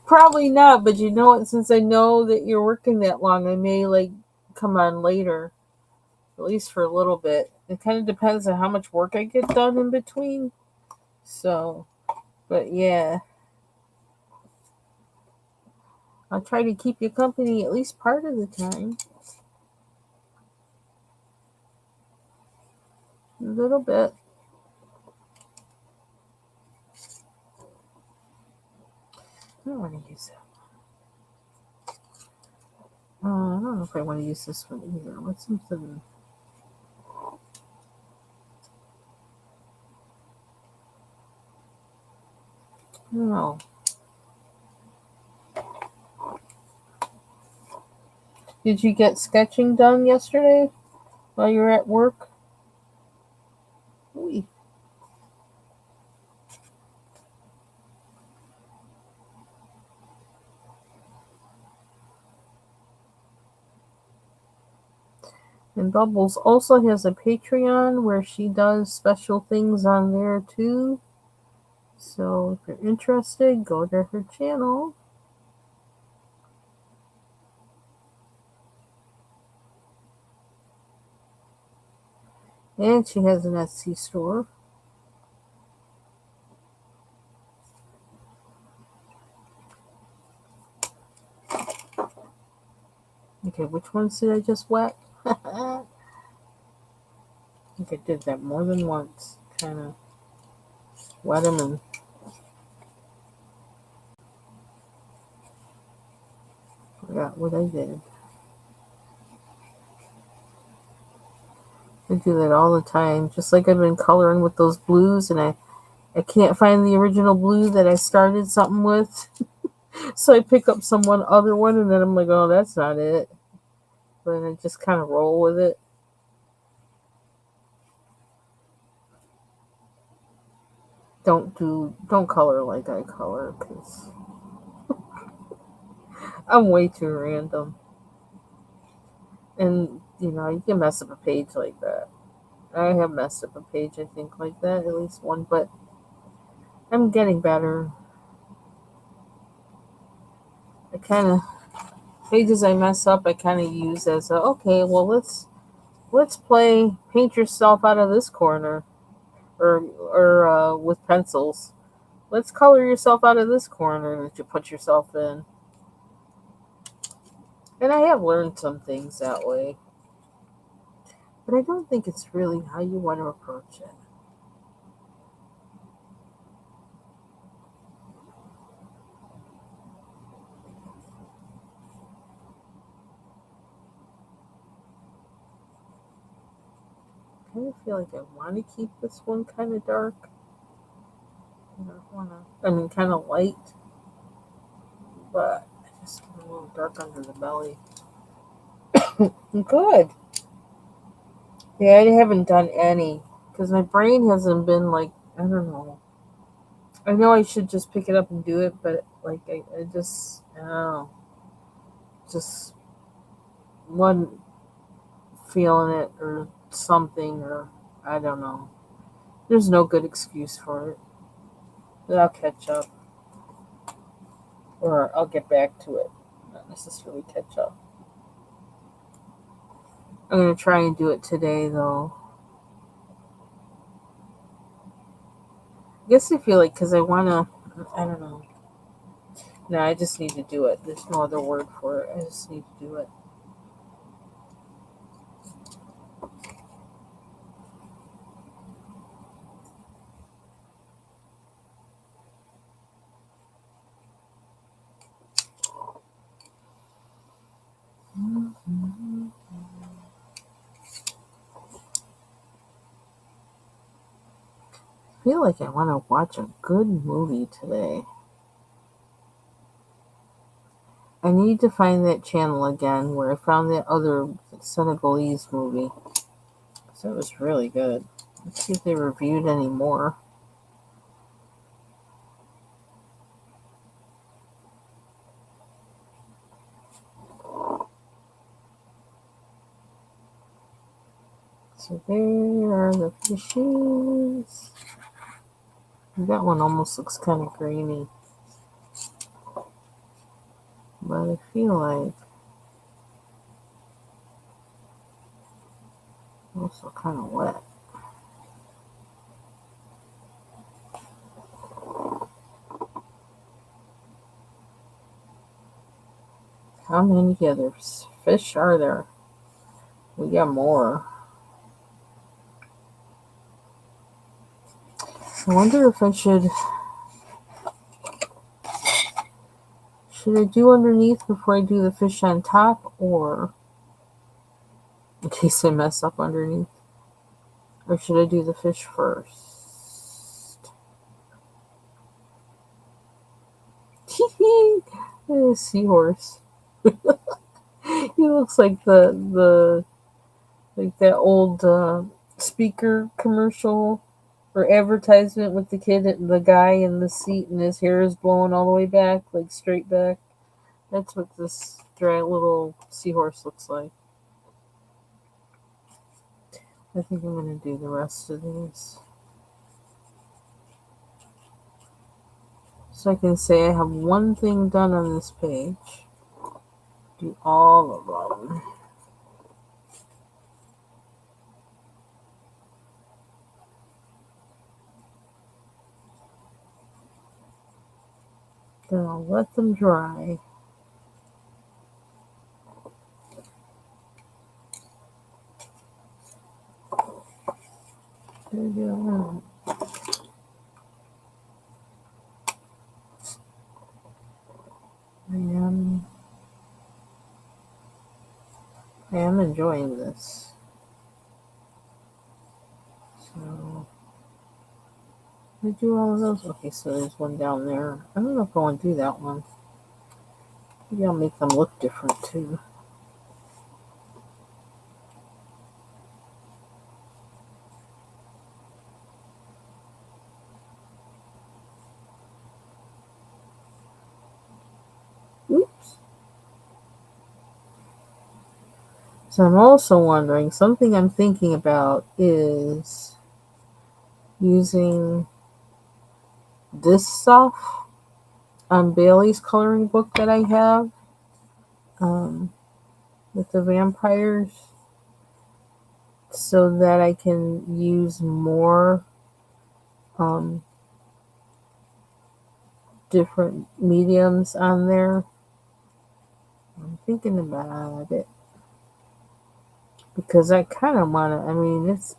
probably not, but you know what? Since I know that you're working that long, I may come on later, at least for a little bit. It kind of depends on how much work I get done in between. So, but yeah, I'll try to keep you company at least part of the time. A little bit. I don't want to use that. I don't know if I want to use this one either. What's something? I don't know. Did you get sketching done yesterday while you were at work? Ooh. And Bubbles also has a Patreon where she does special things on there too. So if you're interested, go to her channel. And she has an Etsy store. Okay, which ones did I just wet? I think I did that more than once. Kind of wet them and forgot what I did. I do that all the time. Just like I've been coloring with those blues and I can't find the original blue that I started something with. So I pick up some one other one and then I'm like, oh, that's not it. But I just kind of roll with it. Don't color like I color because I'm way too random. And you can mess up a page like that. I have messed up a page, I think, like that, at least one, but I'm getting better. I kind of pages I mess up, I kind of use as okay, well let's play paint yourself out of this corner, or with pencils. Let's color yourself out of this corner that you put yourself in. And I have learned some things that way, but I don't think it's really how you want to approach it. I kind of feel like I want to keep this one kind of dark. I mean, kind of light, but I just a little dark under the belly. Good. Yeah, I haven't done any because my brain hasn't been I don't know. I know I should just pick it up and do it, but I just I don't know, just wasn't feeling it or something, or I don't know. There's no good excuse for it. But I'll catch up, or I'll get back to it. Not necessarily catch up. I'm gonna try and do it today, though. I guess I feel like because I wanna. I don't know. No, I just need to do it. There's no other word for it. I just need to do it. I feel like I want to watch a good movie today. I need to find that channel again where I found that other Senegalese movie. So it was really good. Let's see if they reviewed any more. So there are the fishes. That one almost looks kind of grainy. But I feel like also kind of wet. How many other fish are there? We got more. I wonder if I should I do underneath before I do the fish on top, or in case I mess up underneath? Or should I do the fish first? Seahorse. He looks like the like that old speaker commercial or advertisement with the guy in the seat, and his hair is blowing all the way back, like straight back. That's what this dry little seahorse looks like. I think I'm going to do the rest of these. So I can say I have one thing done on this page. Do all of them. Then I'll let them dry. There we go. I am enjoying this. So I do all of those. Okay, so there's one down there. I don't know if I want to do that one. Maybe I'll make them look different too. Oops. So I'm also wondering, something I'm thinking about is using this stuff on Bailey's coloring book that I have with the vampires, so that I can use more different mediums on there. I'm thinking about it because I kind of want to. I mean, it's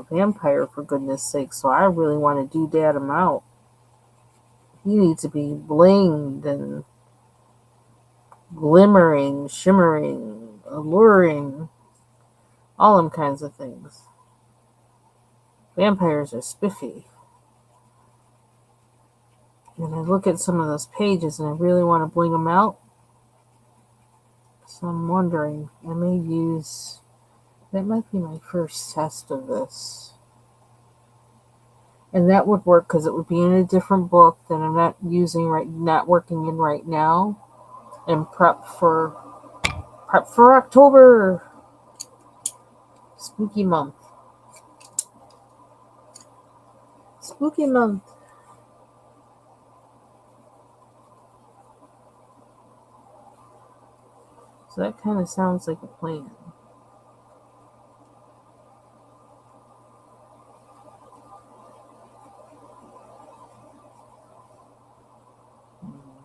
vampire, for goodness sake. So I really want to do him out. He needs to be blinged and glimmering, shimmering, alluring, all them kinds of things. Vampires are spiffy. And I look at some of those pages and I really want to bling them out. So I'm wondering, I may use, that might be my first test of this. And that would work because it would be in a different book that I'm not working in right now, and prep for Prep for October. Spooky month. Spooky month. So that kind of sounds like a plan.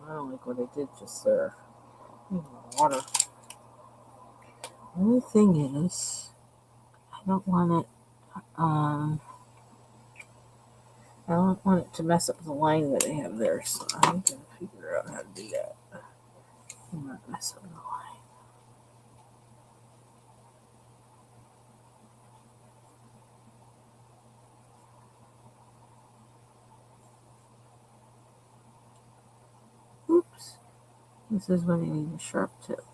I don't like what I did just there. Water. The only thing is, I don't want it. I don't want it to mess up the line that I have there, so I'm gonna figure out how to do that. I'm not mess up the line. Oops. This is when I need a sharp tip.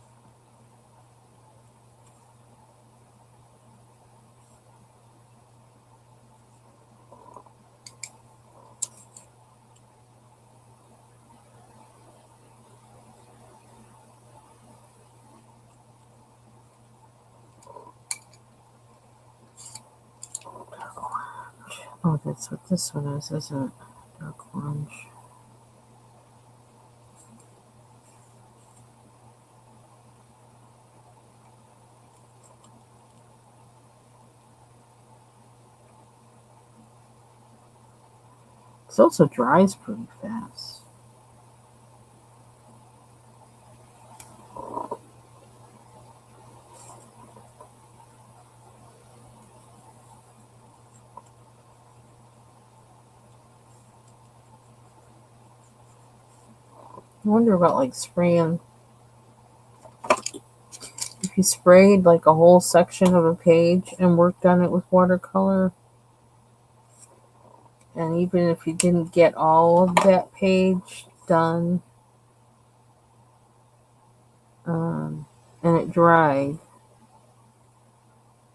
Oh, that's what this one is, isn't it? Dark orange. It also dries pretty fast. I wonder about like spraying. If you sprayed like a whole section of a page and worked on it with watercolor, and even if you didn't get all of that page done, and it dried,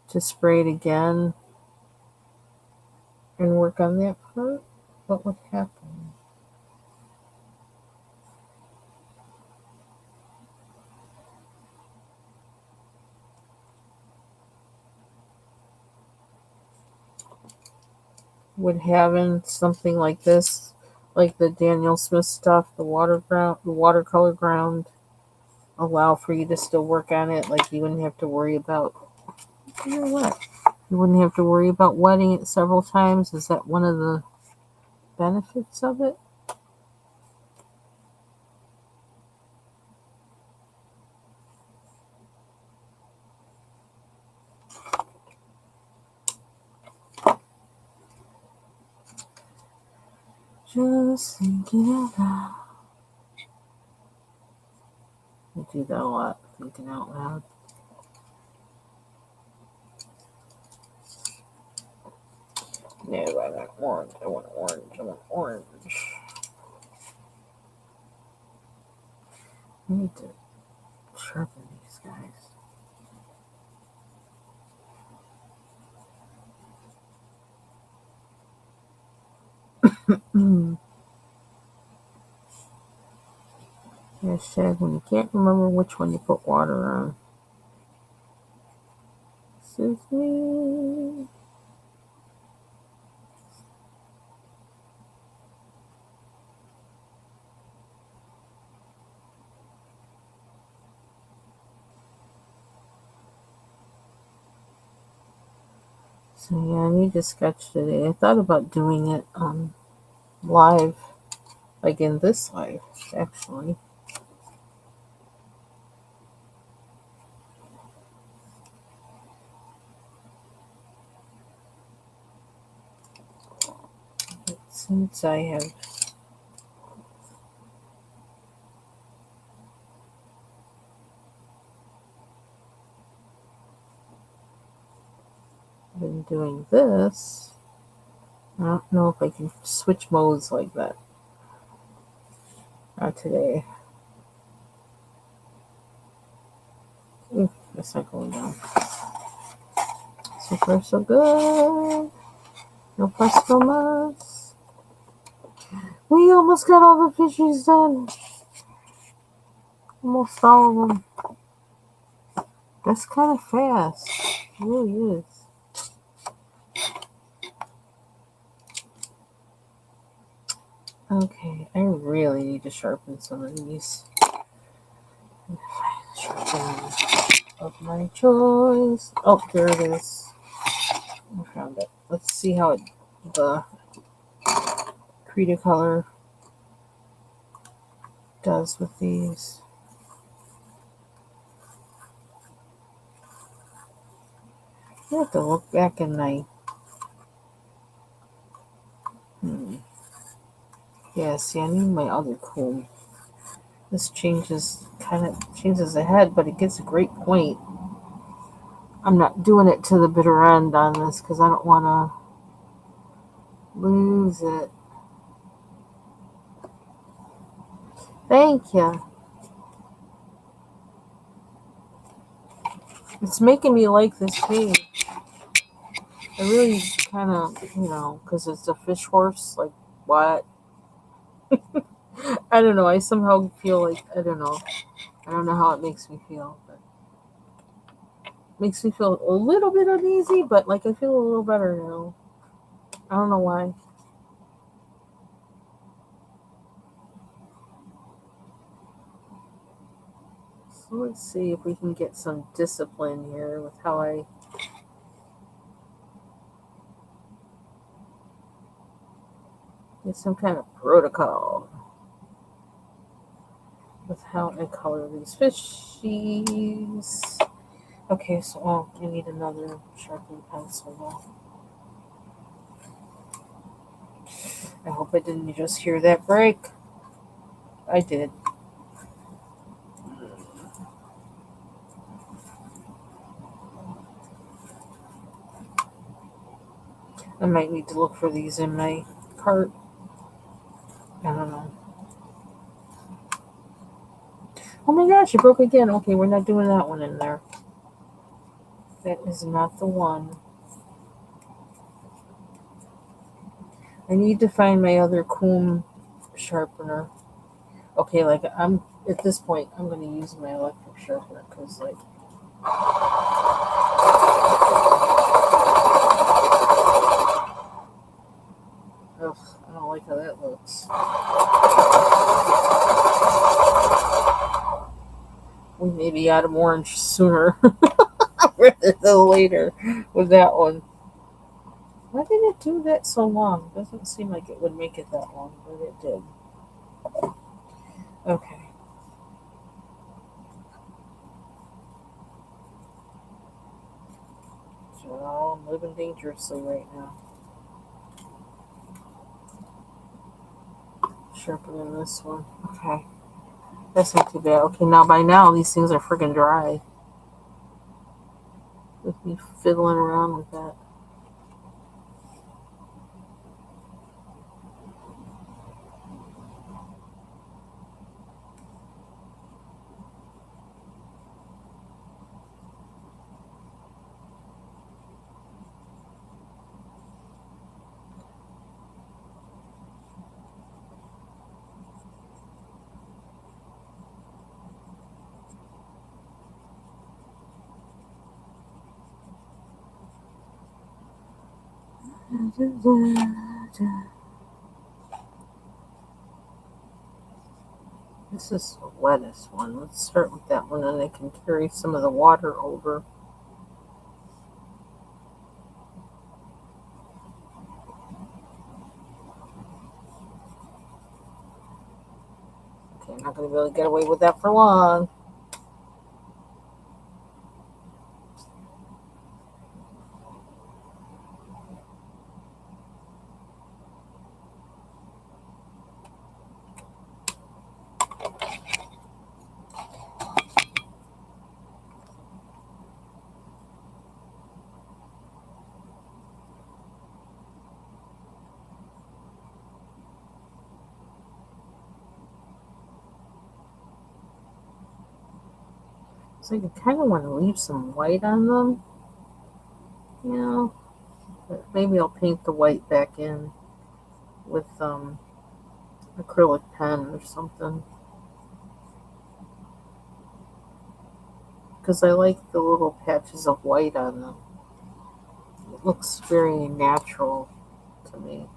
to spray it again and work on that part, what would happen? Would having something like this, like the Daniel Smith stuff, the watercolor ground, allow for you to still work on it? Like you wouldn't have to worry about, you know what? You wouldn't have to worry about wetting it several times. Is that one of the benefits of it? Just thinking out loud. I do that a lot, thinking out loud. No, I want orange. I want orange. I want orange. I need to sharpen these guys. Hashtag when you can't remember which one you put water on. This is me. So yeah, I need to sketch today. I thought about doing it live, like in this live, actually. But since I have been doing this, I don't know if I can switch modes like that. Not today. Ooh, that's not going down. So far, so good. No fuss, no muss. We almost got all the fishies done. Almost all of them. That's kind of fast. It really is. Okay, I really need to sharpen some of these. Sharpen of my choice. Oh, there it is. I found it. Let's see how the Cretacolor does with these. I have to look back in my. Yeah, see, I need my other comb. This kind of changes the head, but it gets a great point. I'm not doing it to the bitter end on this because I don't want to lose it. Thank you. It's making me like this page. I really kind of, because it's a fish horse. Like, what? I don't know. I somehow feel like, I don't know. I don't know how it makes me feel, but it makes me feel a little bit uneasy, but like I feel a little better now. I don't know why. So let's see if we can get some discipline here with how I get some kind of protocol with how I color these fishies. Okay, so I need another sharpening pencil now. I hope I didn't just hear that break. I did. I might need to look for these in my cart. I don't know. Oh my gosh, it broke again. Okay, we're not doing that one in there. That is not the one. I need to find my other comb sharpener. Okay, like I'm at this point, I'm going to use my electric sharpener because, like, ugh, I don't like how that looks. We may be out of orange sooner rather than later with that one. Why did it do that so long? Doesn't seem like it would make it that long, but it did. Okay. So I'm living dangerously right now. Sharpening this one. Okay. That's not too bad. Okay, now by now these things are freaking dry. With me fiddling around with that. This is the wettest one. Let's start with that one, and I can carry some of the water over. Okay, I'm not going to be able to get away with that for long. So I kind of want to leave some white on them, you know. But maybe I'll paint the white back in with acrylic pen or something. because I like the little patches of white on them. It looks very natural to me.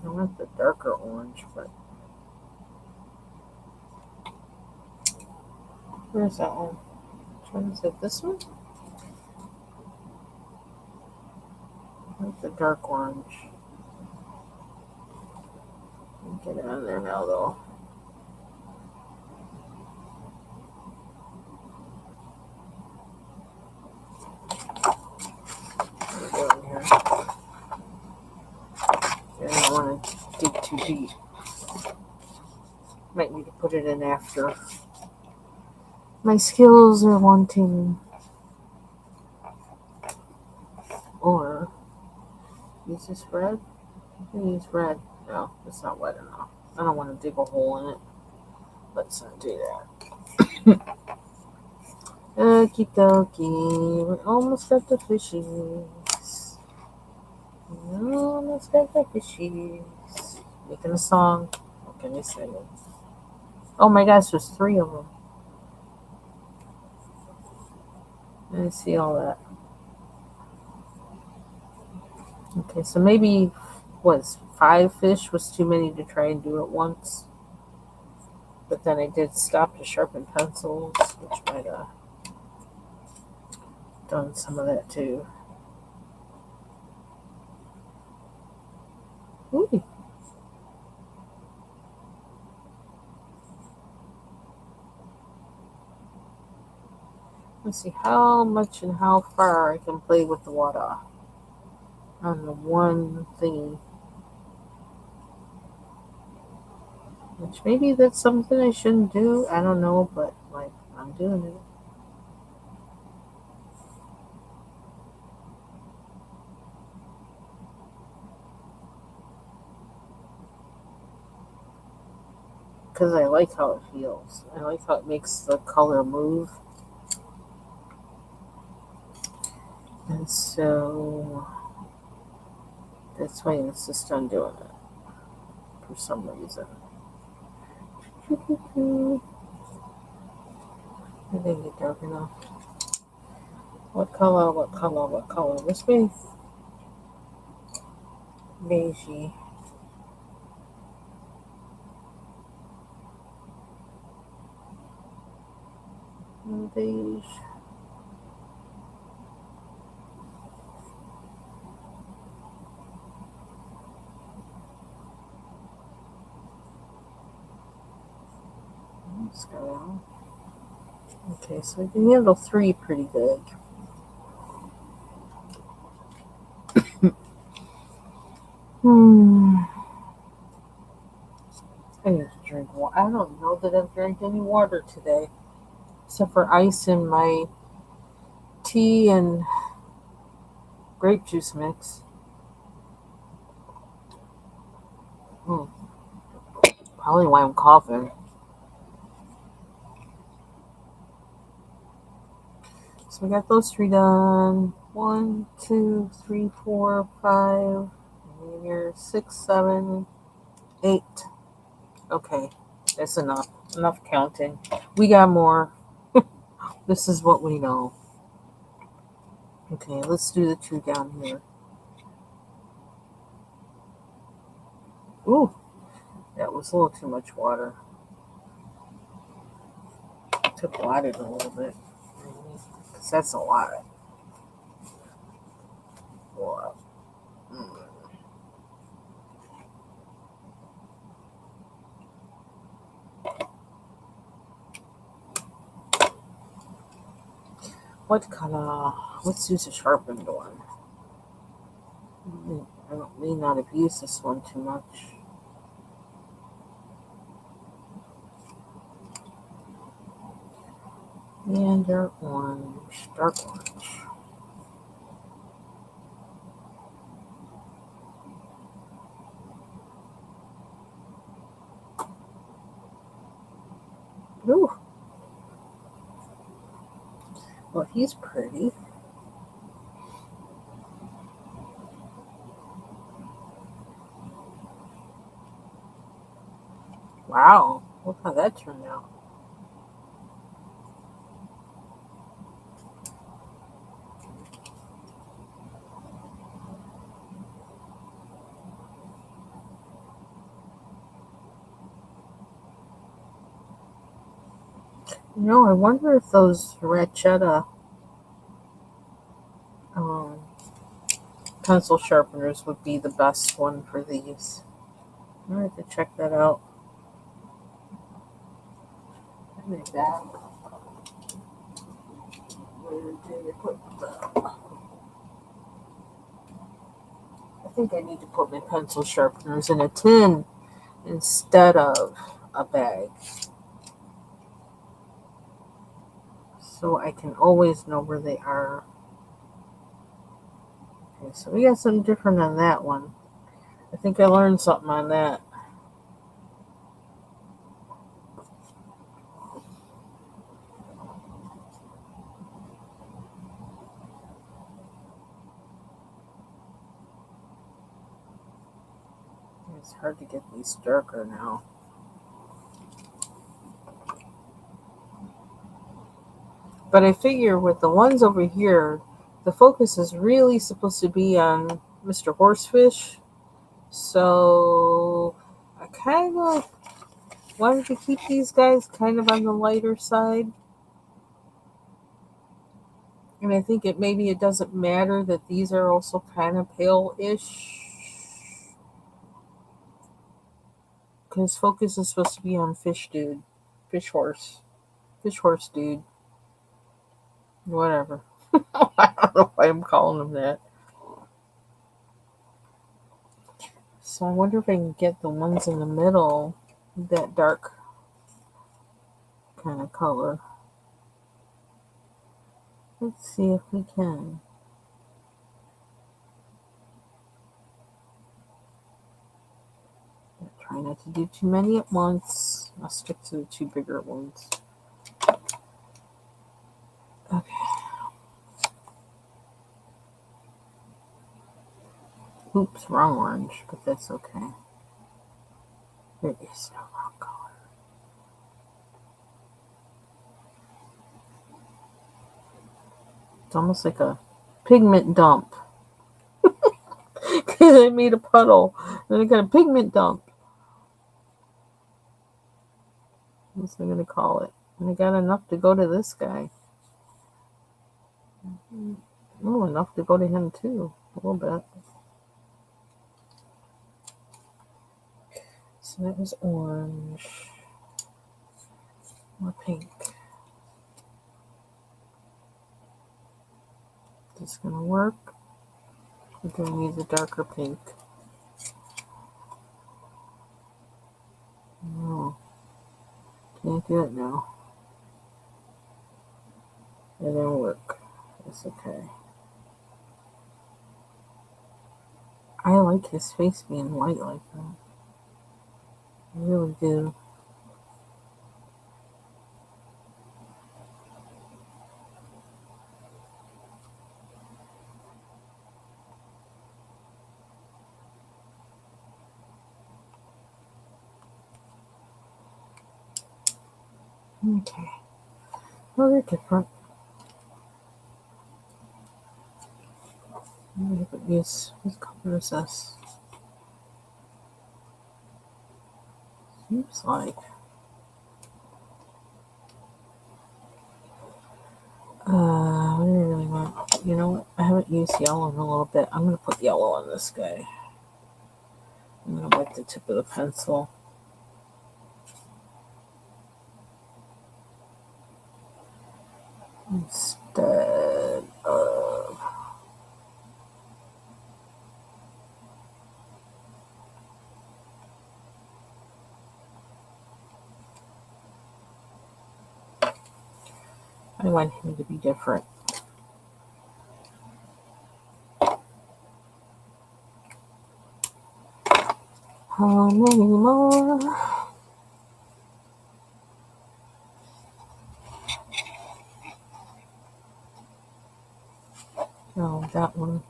I want the darker orange, but where's that one? Which one is it? This one? I like the dark orange. Get it on there now, though. What are we doing here? I don't want to dig too deep. Might need to put it in after. My skills are wanting. Or use this red? Use red. No, it's not wet enough. I don't want to dig a hole in it. Let's not do that. Okie dokie. We're almost at the fishies. We're almost at the fishies. Making a song. What can I say? Oh my gosh, there's 3 of them. I see all that. Okay, so maybe was 5 fish was too many to try and do at once. But then I did stop to sharpen pencils, which might have done some of that too. Ooh. Let's see how much and how far I can play with the water on the one thingy. Which maybe that's something I shouldn't do. I don't know, but like I'm doing it. Because I like how it feels. I like how it makes the color move. And so that's why I insist on doing it for some reason. It didn't get dark enough. What color? What color? What color? This way? Beigey. Beige. Okay, so I can handle 3 pretty good. I need to drink water. I don't know that I've drank any water today, except for ice in my tea and grape juice mix. Probably why I'm coughing. So we got those 3 done. 1, 2, 3, 4, 5. And here's 6, 7, 8. Okay, that's enough. Enough counting. We got more. This is what we know. Okay, let's do the 2 down here. Ooh, that was a little too much water. Took water a little bit. Because that's a lot. Wow. What color? Let's use a sharpened one. I may not have used this one too much. And dark orange. Dark orange. Ooh. Well, he's pretty. Wow, look how that turned out. I wonder if those Ratchetta um, pencil sharpeners would be the best one for these. I have to check that out. Like that. Where did I put them? I think I need to put my pencil sharpeners in a tin instead of a bag, so I can always know where they are. Okay, so we got something different on that one. I think I learned something on that. It's hard to get these darker now. But I figure with the ones over here, the focus is really supposed to be on Mr. Horsefish. So I kind of wanted to keep these guys kind of on the lighter side. And I think maybe it doesn't matter that these are also kind of pale-ish. Because focus is supposed to be on fish dude. Fish horse. Fish horse dude. Whatever. I don't know why I'm calling him that. So I wonder if I can get the ones in the middle that dark kind of color. Let's see if we can. Try not to do too many at once. I'll stick to the two bigger ones. Okay. Oops, wrong orange, but that's okay. There is no wrong color. It's almost like a pigment dump. Because I made a puddle. Then I got a pigment dump. That's what I'm going to call it. And I got enough to go to this guy. Oh, enough to go to him too. A little bit. So that was orange. More pink. Is this going to work? Or do I need the darker pink? No. Can't do it now. It didn't work. It's okay. I like his face being white like that. I really do. Okay. Well, they're different. Yes, what color is this? Seems like. What do I really want? You know what? I haven't used yellow in a little bit. I'm going to put yellow on this guy. I'm going to wipe the tip of the pencil. Instead of. I want him to be different. How many more? No, that one.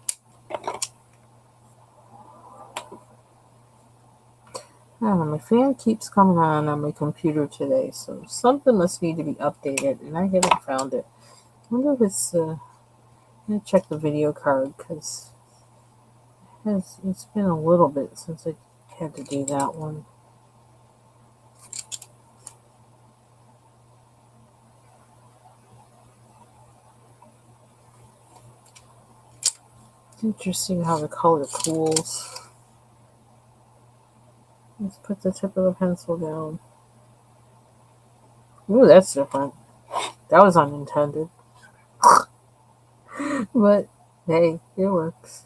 I don't know, my fan keeps coming on my computer today, so something must need to be updated, and I haven't found it. I wonder if it's, I'm going to check the video card, because it's been a little bit since I had to do that one. It's interesting how the color cools. Let's put the tip of the pencil down. Ooh, that's different. That was unintended. But hey, it works.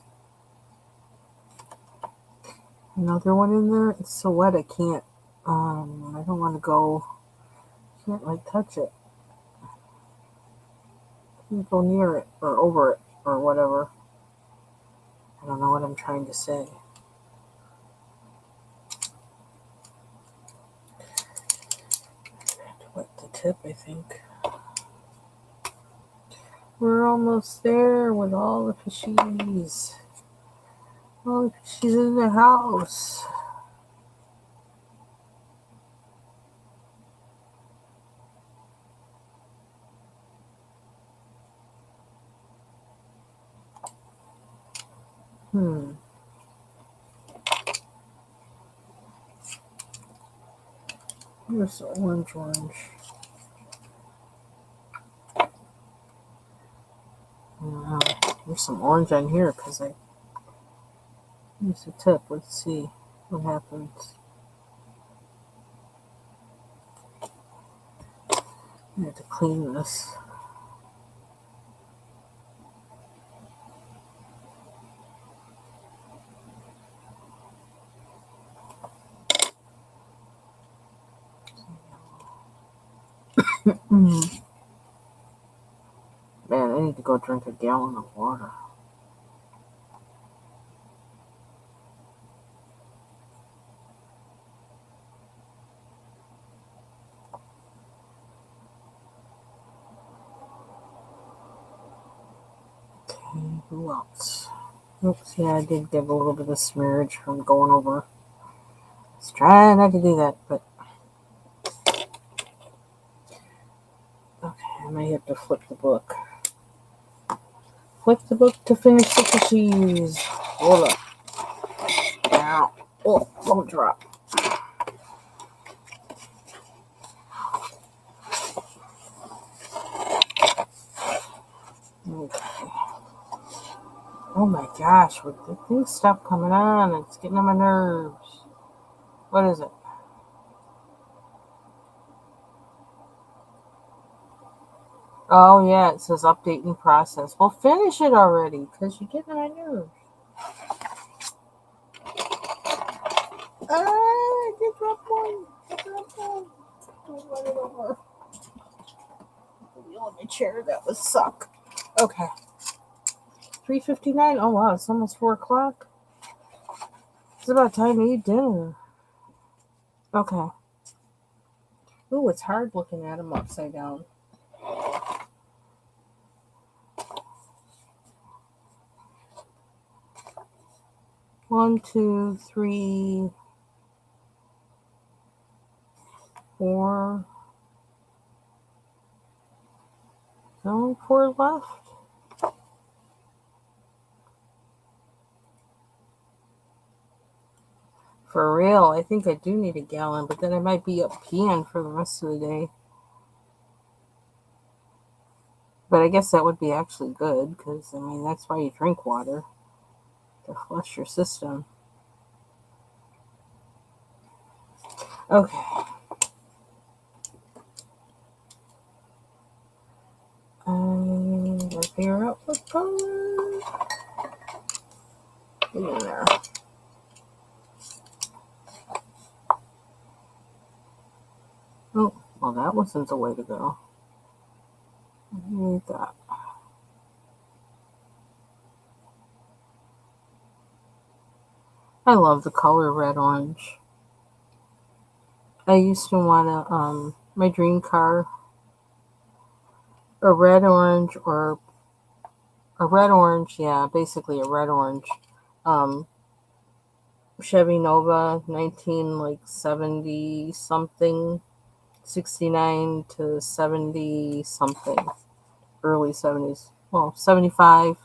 Another one in there. It's so wet I can't. I don't want to go. Can't like touch it. Can't go near it or over it or whatever. I don't know what I'm trying to say. I have to wet the tip, I think. We're almost there with all the fishies. All the fishies in the house. Here's the orange. There's some orange on here because I used the tip. Let's see what happens. I have to clean this. Man, I need to go drink a gallon of water. Okay, who else? Oops, yeah, I did give a little bit of smearage from going over. I was trying not to do that, but okay, I may have to flip the book. Flip the book to finish the fishies. Hold up. Ow. Oh, don't drop. Okay. Oh my gosh, would the thing stop coming on? It's getting on my nerves. What is it? Oh yeah, it says updating process. Well, finish it already, because you're getting on my nerves. I did drop one. Don't run it over. On my chair, that would suck. Okay. 3:59. Oh wow, it's almost 4 o'clock. It's about time to eat dinner. Okay. Ooh, it's hard looking at them upside down. 1, 2, 3, 4. There's only 4 left. For real, I think I do need a gallon, but then I might be up peeing for the rest of the day. But I guess that would be actually good, because, I mean, that's why you drink water, to flush your system. Okay. Gotta figure out what color. Get in there. Oh, well, that wasn't the way to go. I need that. I love the color red orange. I used to want my dream car, a red orange or a red orange, yeah, basically a red orange Chevy Nova, 70 something, 69 to 70 something, early 70s. Well, 75.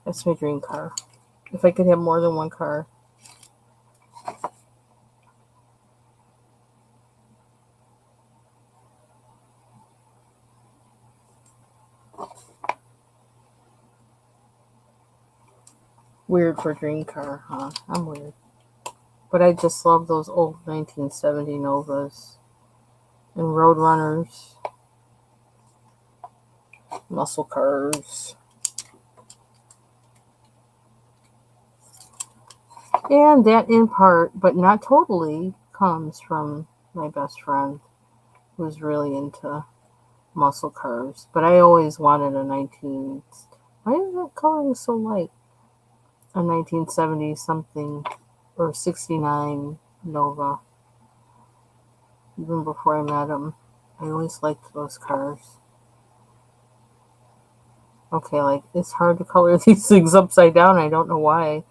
That's my dream car. If I could have more than one car. Weird for dream car, huh? I'm weird. But I just love those old 1970 Novas and Roadrunners, muscle cars. And that in part, but not totally, comes from my best friend who's really into muscle cars. But I always wanted a 19... Why is that coloring so light? A 1970 something or 69 Nova. Even before I met him, I always liked those cars. Okay, like, it's hard to color these things upside down. I don't know why,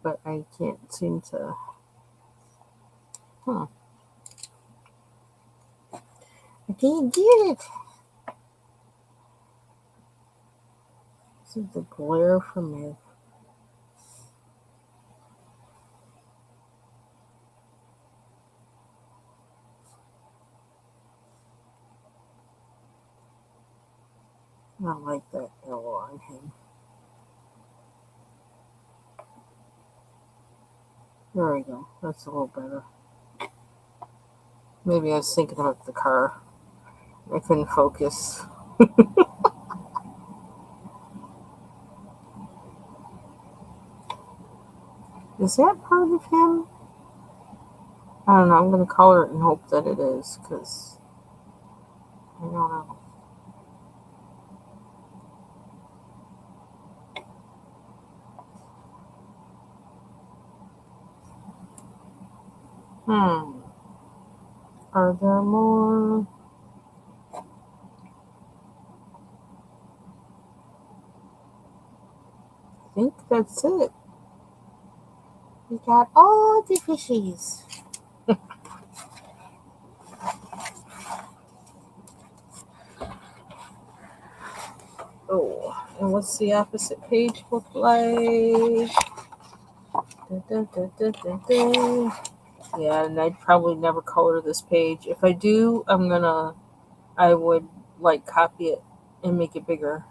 but I can't seem to. I can't get it. This is the glare from me. I don't like that yellow on him. There we go. That's a little better. Maybe I was thinking about the car. I couldn't focus. Is that part of him? I don't know. I'm going to color it and hope that it is, because I don't know. Are there more? I think that's it. We got all the fishies. Oh, and what's the opposite page look like? Yeah, and I'd probably never color this page. If I do, I would like copy it and make it bigger.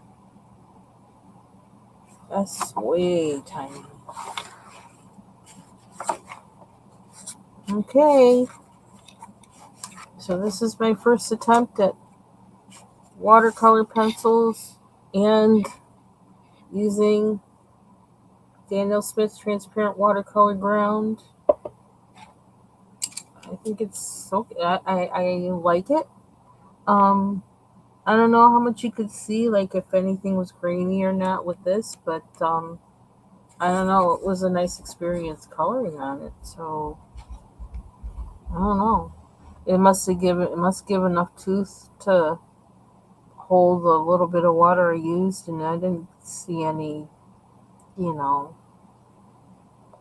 That's way tiny. Okay. So this is my first attempt at watercolor pencils and using Daniel Smith's transparent watercolor ground. I think it's okay. I like it. I don't know how much you could see, like if anything was grainy or not with this, but I don't know. It was a nice experience coloring on it. So I don't know. It must give enough tooth to hold the little bit of water I used, and I didn't see any,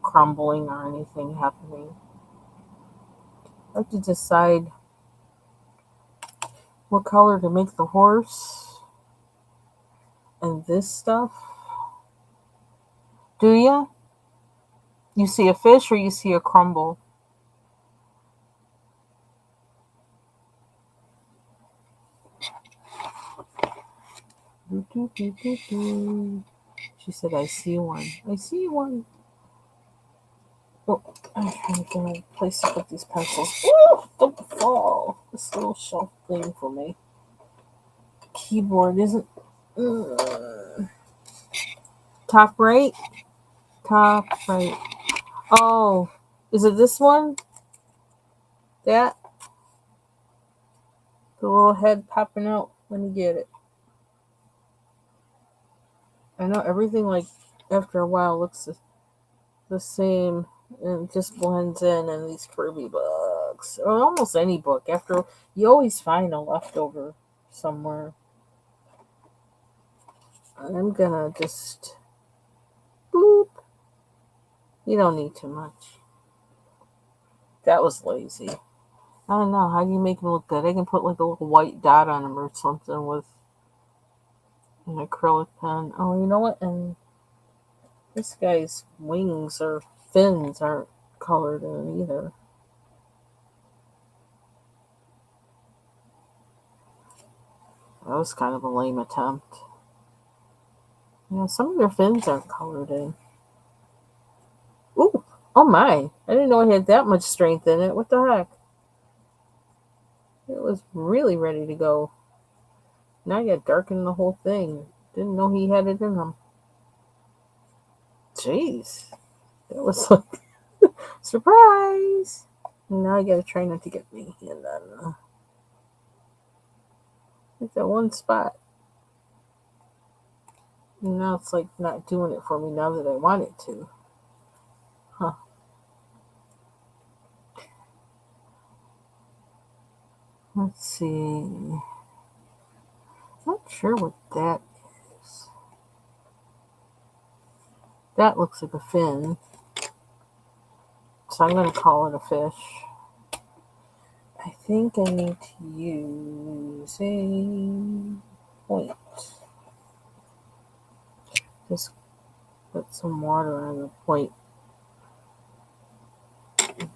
crumbling or anything happening. I have to decide what color to make the horse and this stuff. Do ya? You see a fish or you see a crumble? She said, I see one. I see one. Oh, I'm trying to find a place to put these pencils. Ooh, don't fall. This little shelf thing for me. Keyboard isn't. Top right? Top right. Oh, is it this one? That? The little head popping out when you get it. I know everything, like, after a while looks the same and it just blends in these Kirby books. Or almost any book. After, you always find a leftover somewhere. I'm gonna just boop. You don't need too much. That was lazy. I don't know. How do you make them look good? I can put like a little white dot on them or something with an acrylic pen. Oh, you know what? And this guy's wings or fins aren't colored in either. That was kind of a lame attempt. Yeah, some of their fins aren't colored in. Ooh, oh my. I didn't know it had that much strength in it. What the heck? It was really ready to go. Now you got darkened the whole thing. Didn't know he had it in him. Jeez. That was like surprise. Now I gotta try not to get me in that. It's that one spot. And now it's like not doing it for me now that I want it to. Huh. Let's see. Not sure what that is. That looks like a fin. So I'm going to call it a fish. I think I need to use a point. Just put some water on the point.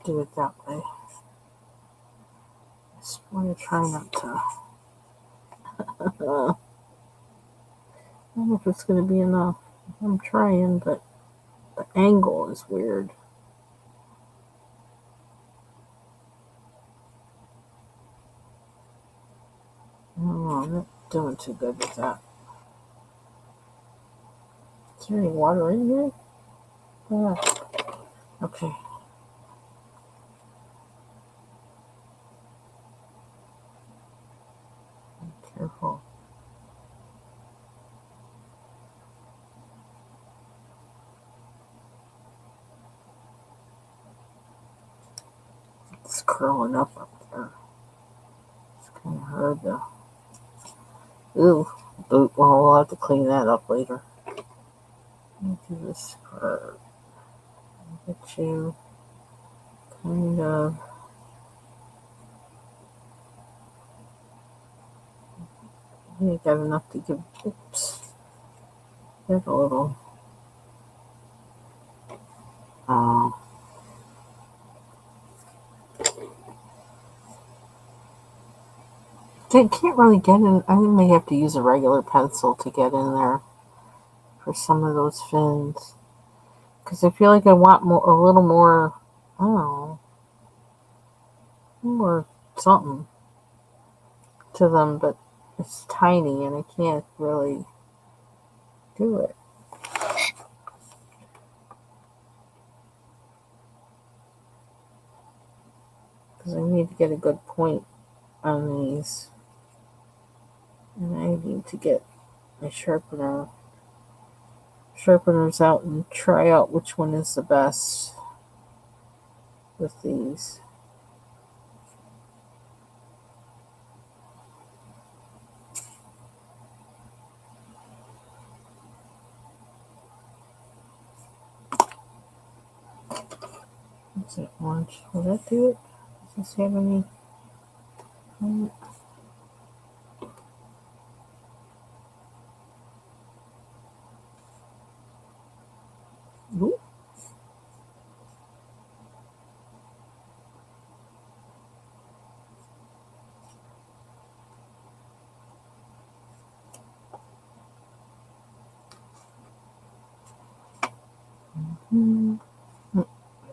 Do it that way. Just want to try not to. I don't know if it's going to be enough. I'm trying, but the angle is weird. I'm not doing too good with that. Is there any water in here? Okay. Be careful. It's curling up there. It's kind of hard to. Ooh. Well, we'll have to clean that up later. Let me do this part. Get you kind of. You got enough to give. Oops. Get a little. Can't really get in. I may have to use a regular pencil to get in there for some of those fins. Because I feel like I want a little more. I don't know. More something to them, but it's tiny and I can't really do it. Because I need to get a good point on these. And I need to get my sharpeners out and try out which one is the best with these. What's that orange? Will that do it? Does this have any? Ooh.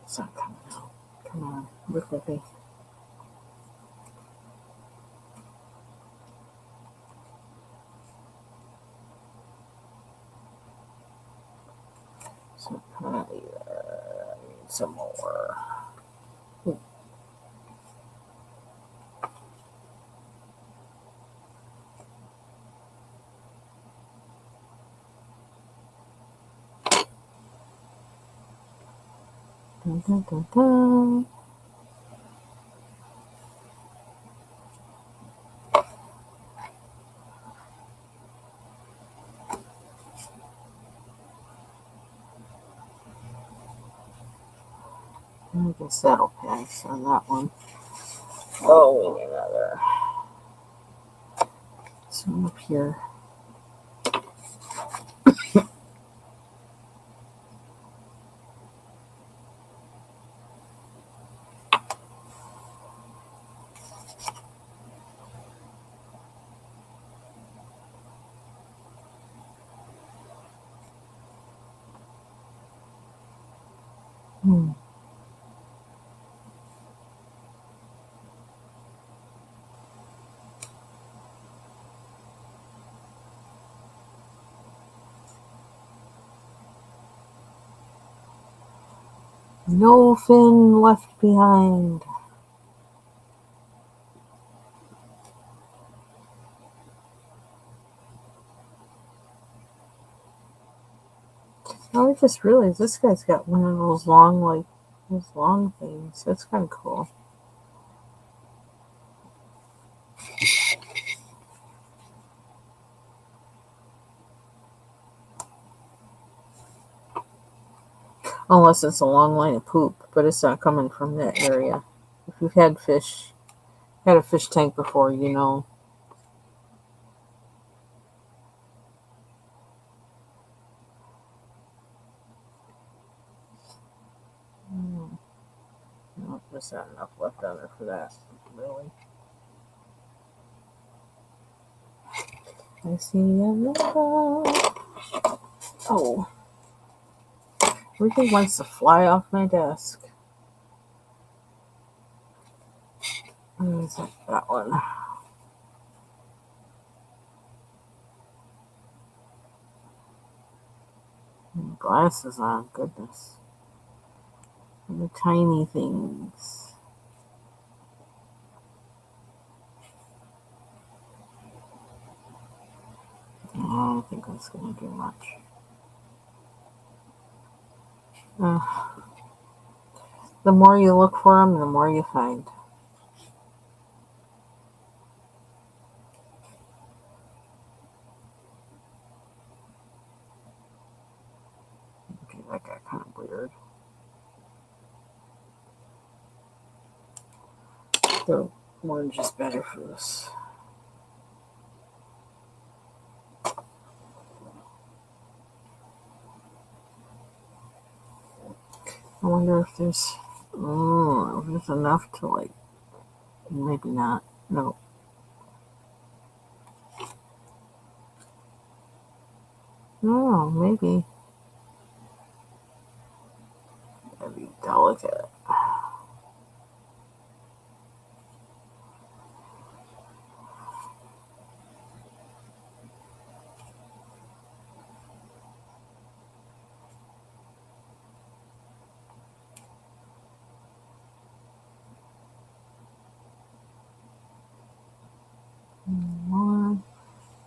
It's not coming out. Come on, work with me. So come out either. I need some more. Ooh. Dun, dun, dun, dun. I guess that'll pass on that one. Oh, we need another. So up here. No fin left behind. Oh, I just realized this guy's got one of those long, those long things. That's kind of cool. Unless it's a long line of poop, but it's not coming from that area. If you've had a fish tank before, you know. No, there's not enough left on there for that, really. I see another. Oh. Everything wants to fly off my desk. Is it that one? Glasses on, goodness. And the tiny things. I don't think that's going to do much. The more you look for them, the more you find. Okay, that got kind of weird. The orange is better for this. I wonder if there's enough to maybe not. No. No, maybe. That'd be delicate.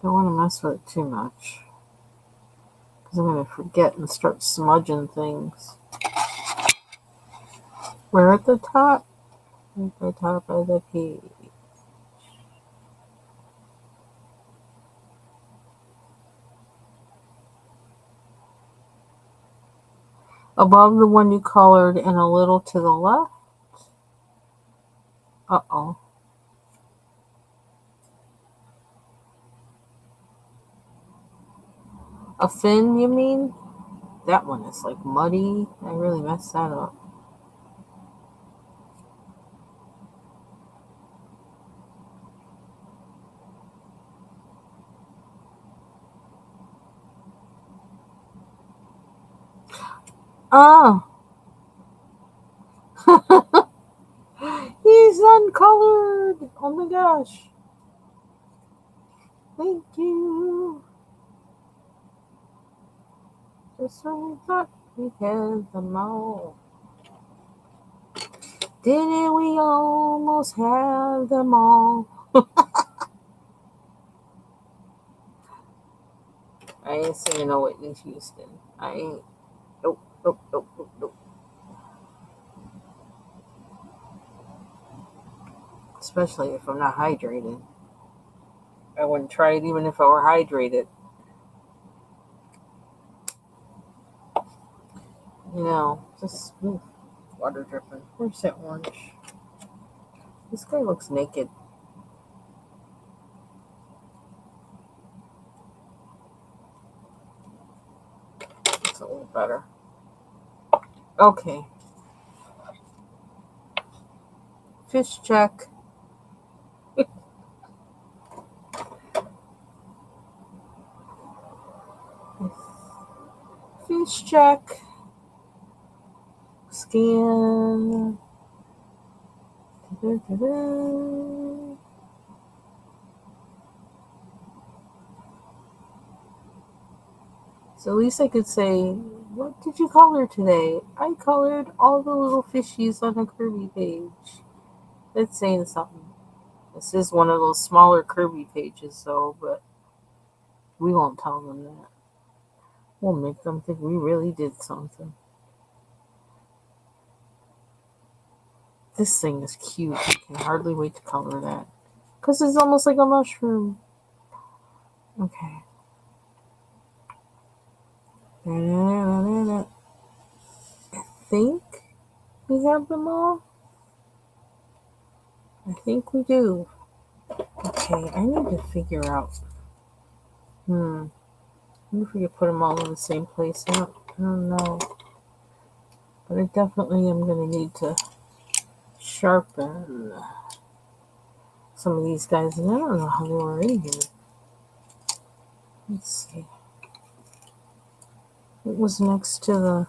Don't want to mess with it too much. Because I'm going to forget and start smudging things. We're at the top. At the top of the page. Above the one you colored and a little to the left. Uh-oh. A fin, you mean? That one is muddy. I really messed that up. Oh. He's uncolored. Oh my gosh. Thank you. Just when we thought we had them all. Didn't we almost have them all? I ain't singing no Whitney Houston. I ain't. Nope, nope, nope, nope, nope. Especially if I'm not hydrated. I wouldn't try it even if I were hydrated. You know, just. water dripping. Where's that orange? This guy looks naked. It's a little better. Okay. Fish check. Fish check. Scan. Da-da-da-da. So at least I could say, what did you color today? I colored all the little fishies on a Kirby page. That's saying something. This is one of those smaller Kirby pages, though, but we won't tell them that. We'll make them think we really did something. This thing is cute. I can hardly wait to color that. Because it's almost like a mushroom. Okay. I think we have them all. I think we do. Okay, I need to figure out. I wonder if we could put them all in the same place. I don't know. But I definitely am going to need to sharpen some of these guys. And I don't know how they were in here. Let's see. It was next to the...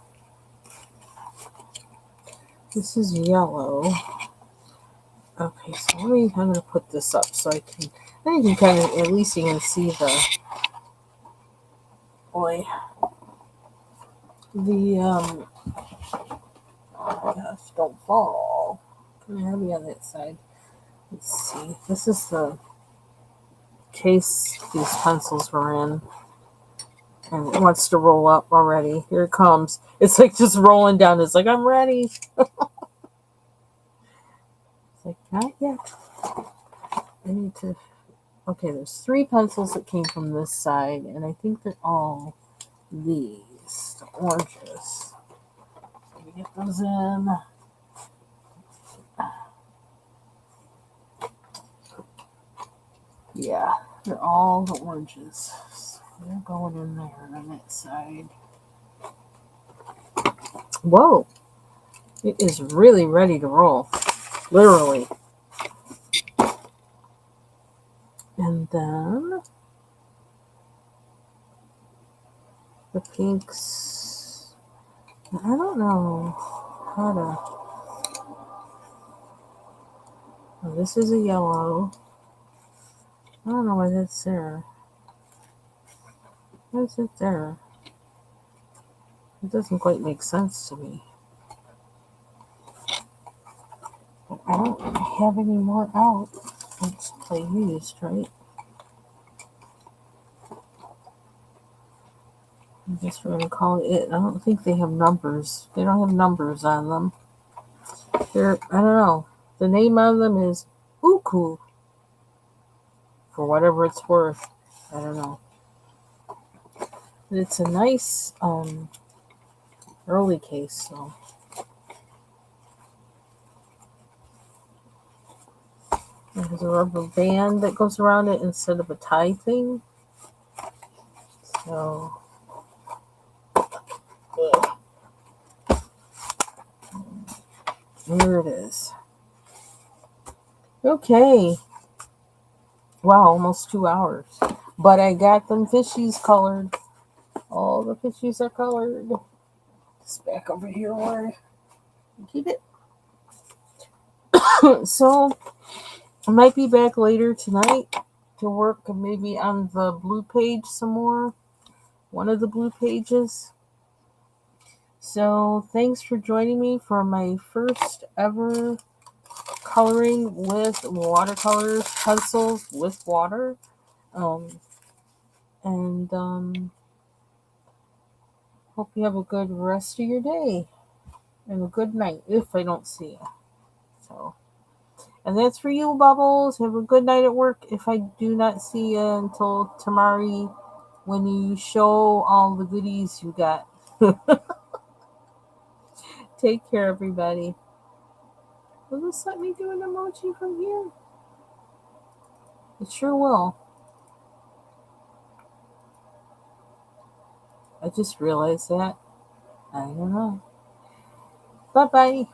This is yellow. Okay, so I'm going to put this up so I can kind of, at least you can see the... Boy. The, gosh, don't fall. Come here, be on that side. Let's see. This is the case these pencils were in. And it wants to roll up already. Here it comes. It's like just rolling down. It's like, I'm ready. It's like, not yet. I need to... Okay, there's 3 pencils that came from this side. And I think they're all these. The oranges. Let me get those in. Yeah, they're all the oranges. So they're going in there on that side. Whoa! It is really ready to roll. Literally. And then the pinks. I don't know how to... Oh, this is a yellow. I don't know why that's there. Why is it there? It doesn't quite make sense to me. But I don't have any more out since I used, right? I guess we're going to call it. I don't think they have numbers. They don't have numbers on them. I don't know. The name on them is Uku. For whatever it's worth. I don't know. But it's a nice early case, so. It has a rubber band that goes around it instead of a tie thing. So. Here it is. Okay. Wow, almost 2 hours. But I got them fishies colored. All the fishies are colored. It's back over here where I keep it. So, I might be back later tonight to work maybe on the blue page some more. One of the blue pages. So, thanks for joining me for my first ever coloring with watercolors, pencils with water. Hope you have a good rest of your day and a good night if I don't see you. So, and that's for you, Bubbles. Have a good night at work if I do not see you until tomorrow when you show all the goodies you got. Take care, everybody. Will this let me do an emoji from here? It sure will. I just realized that. I don't know. Bye bye.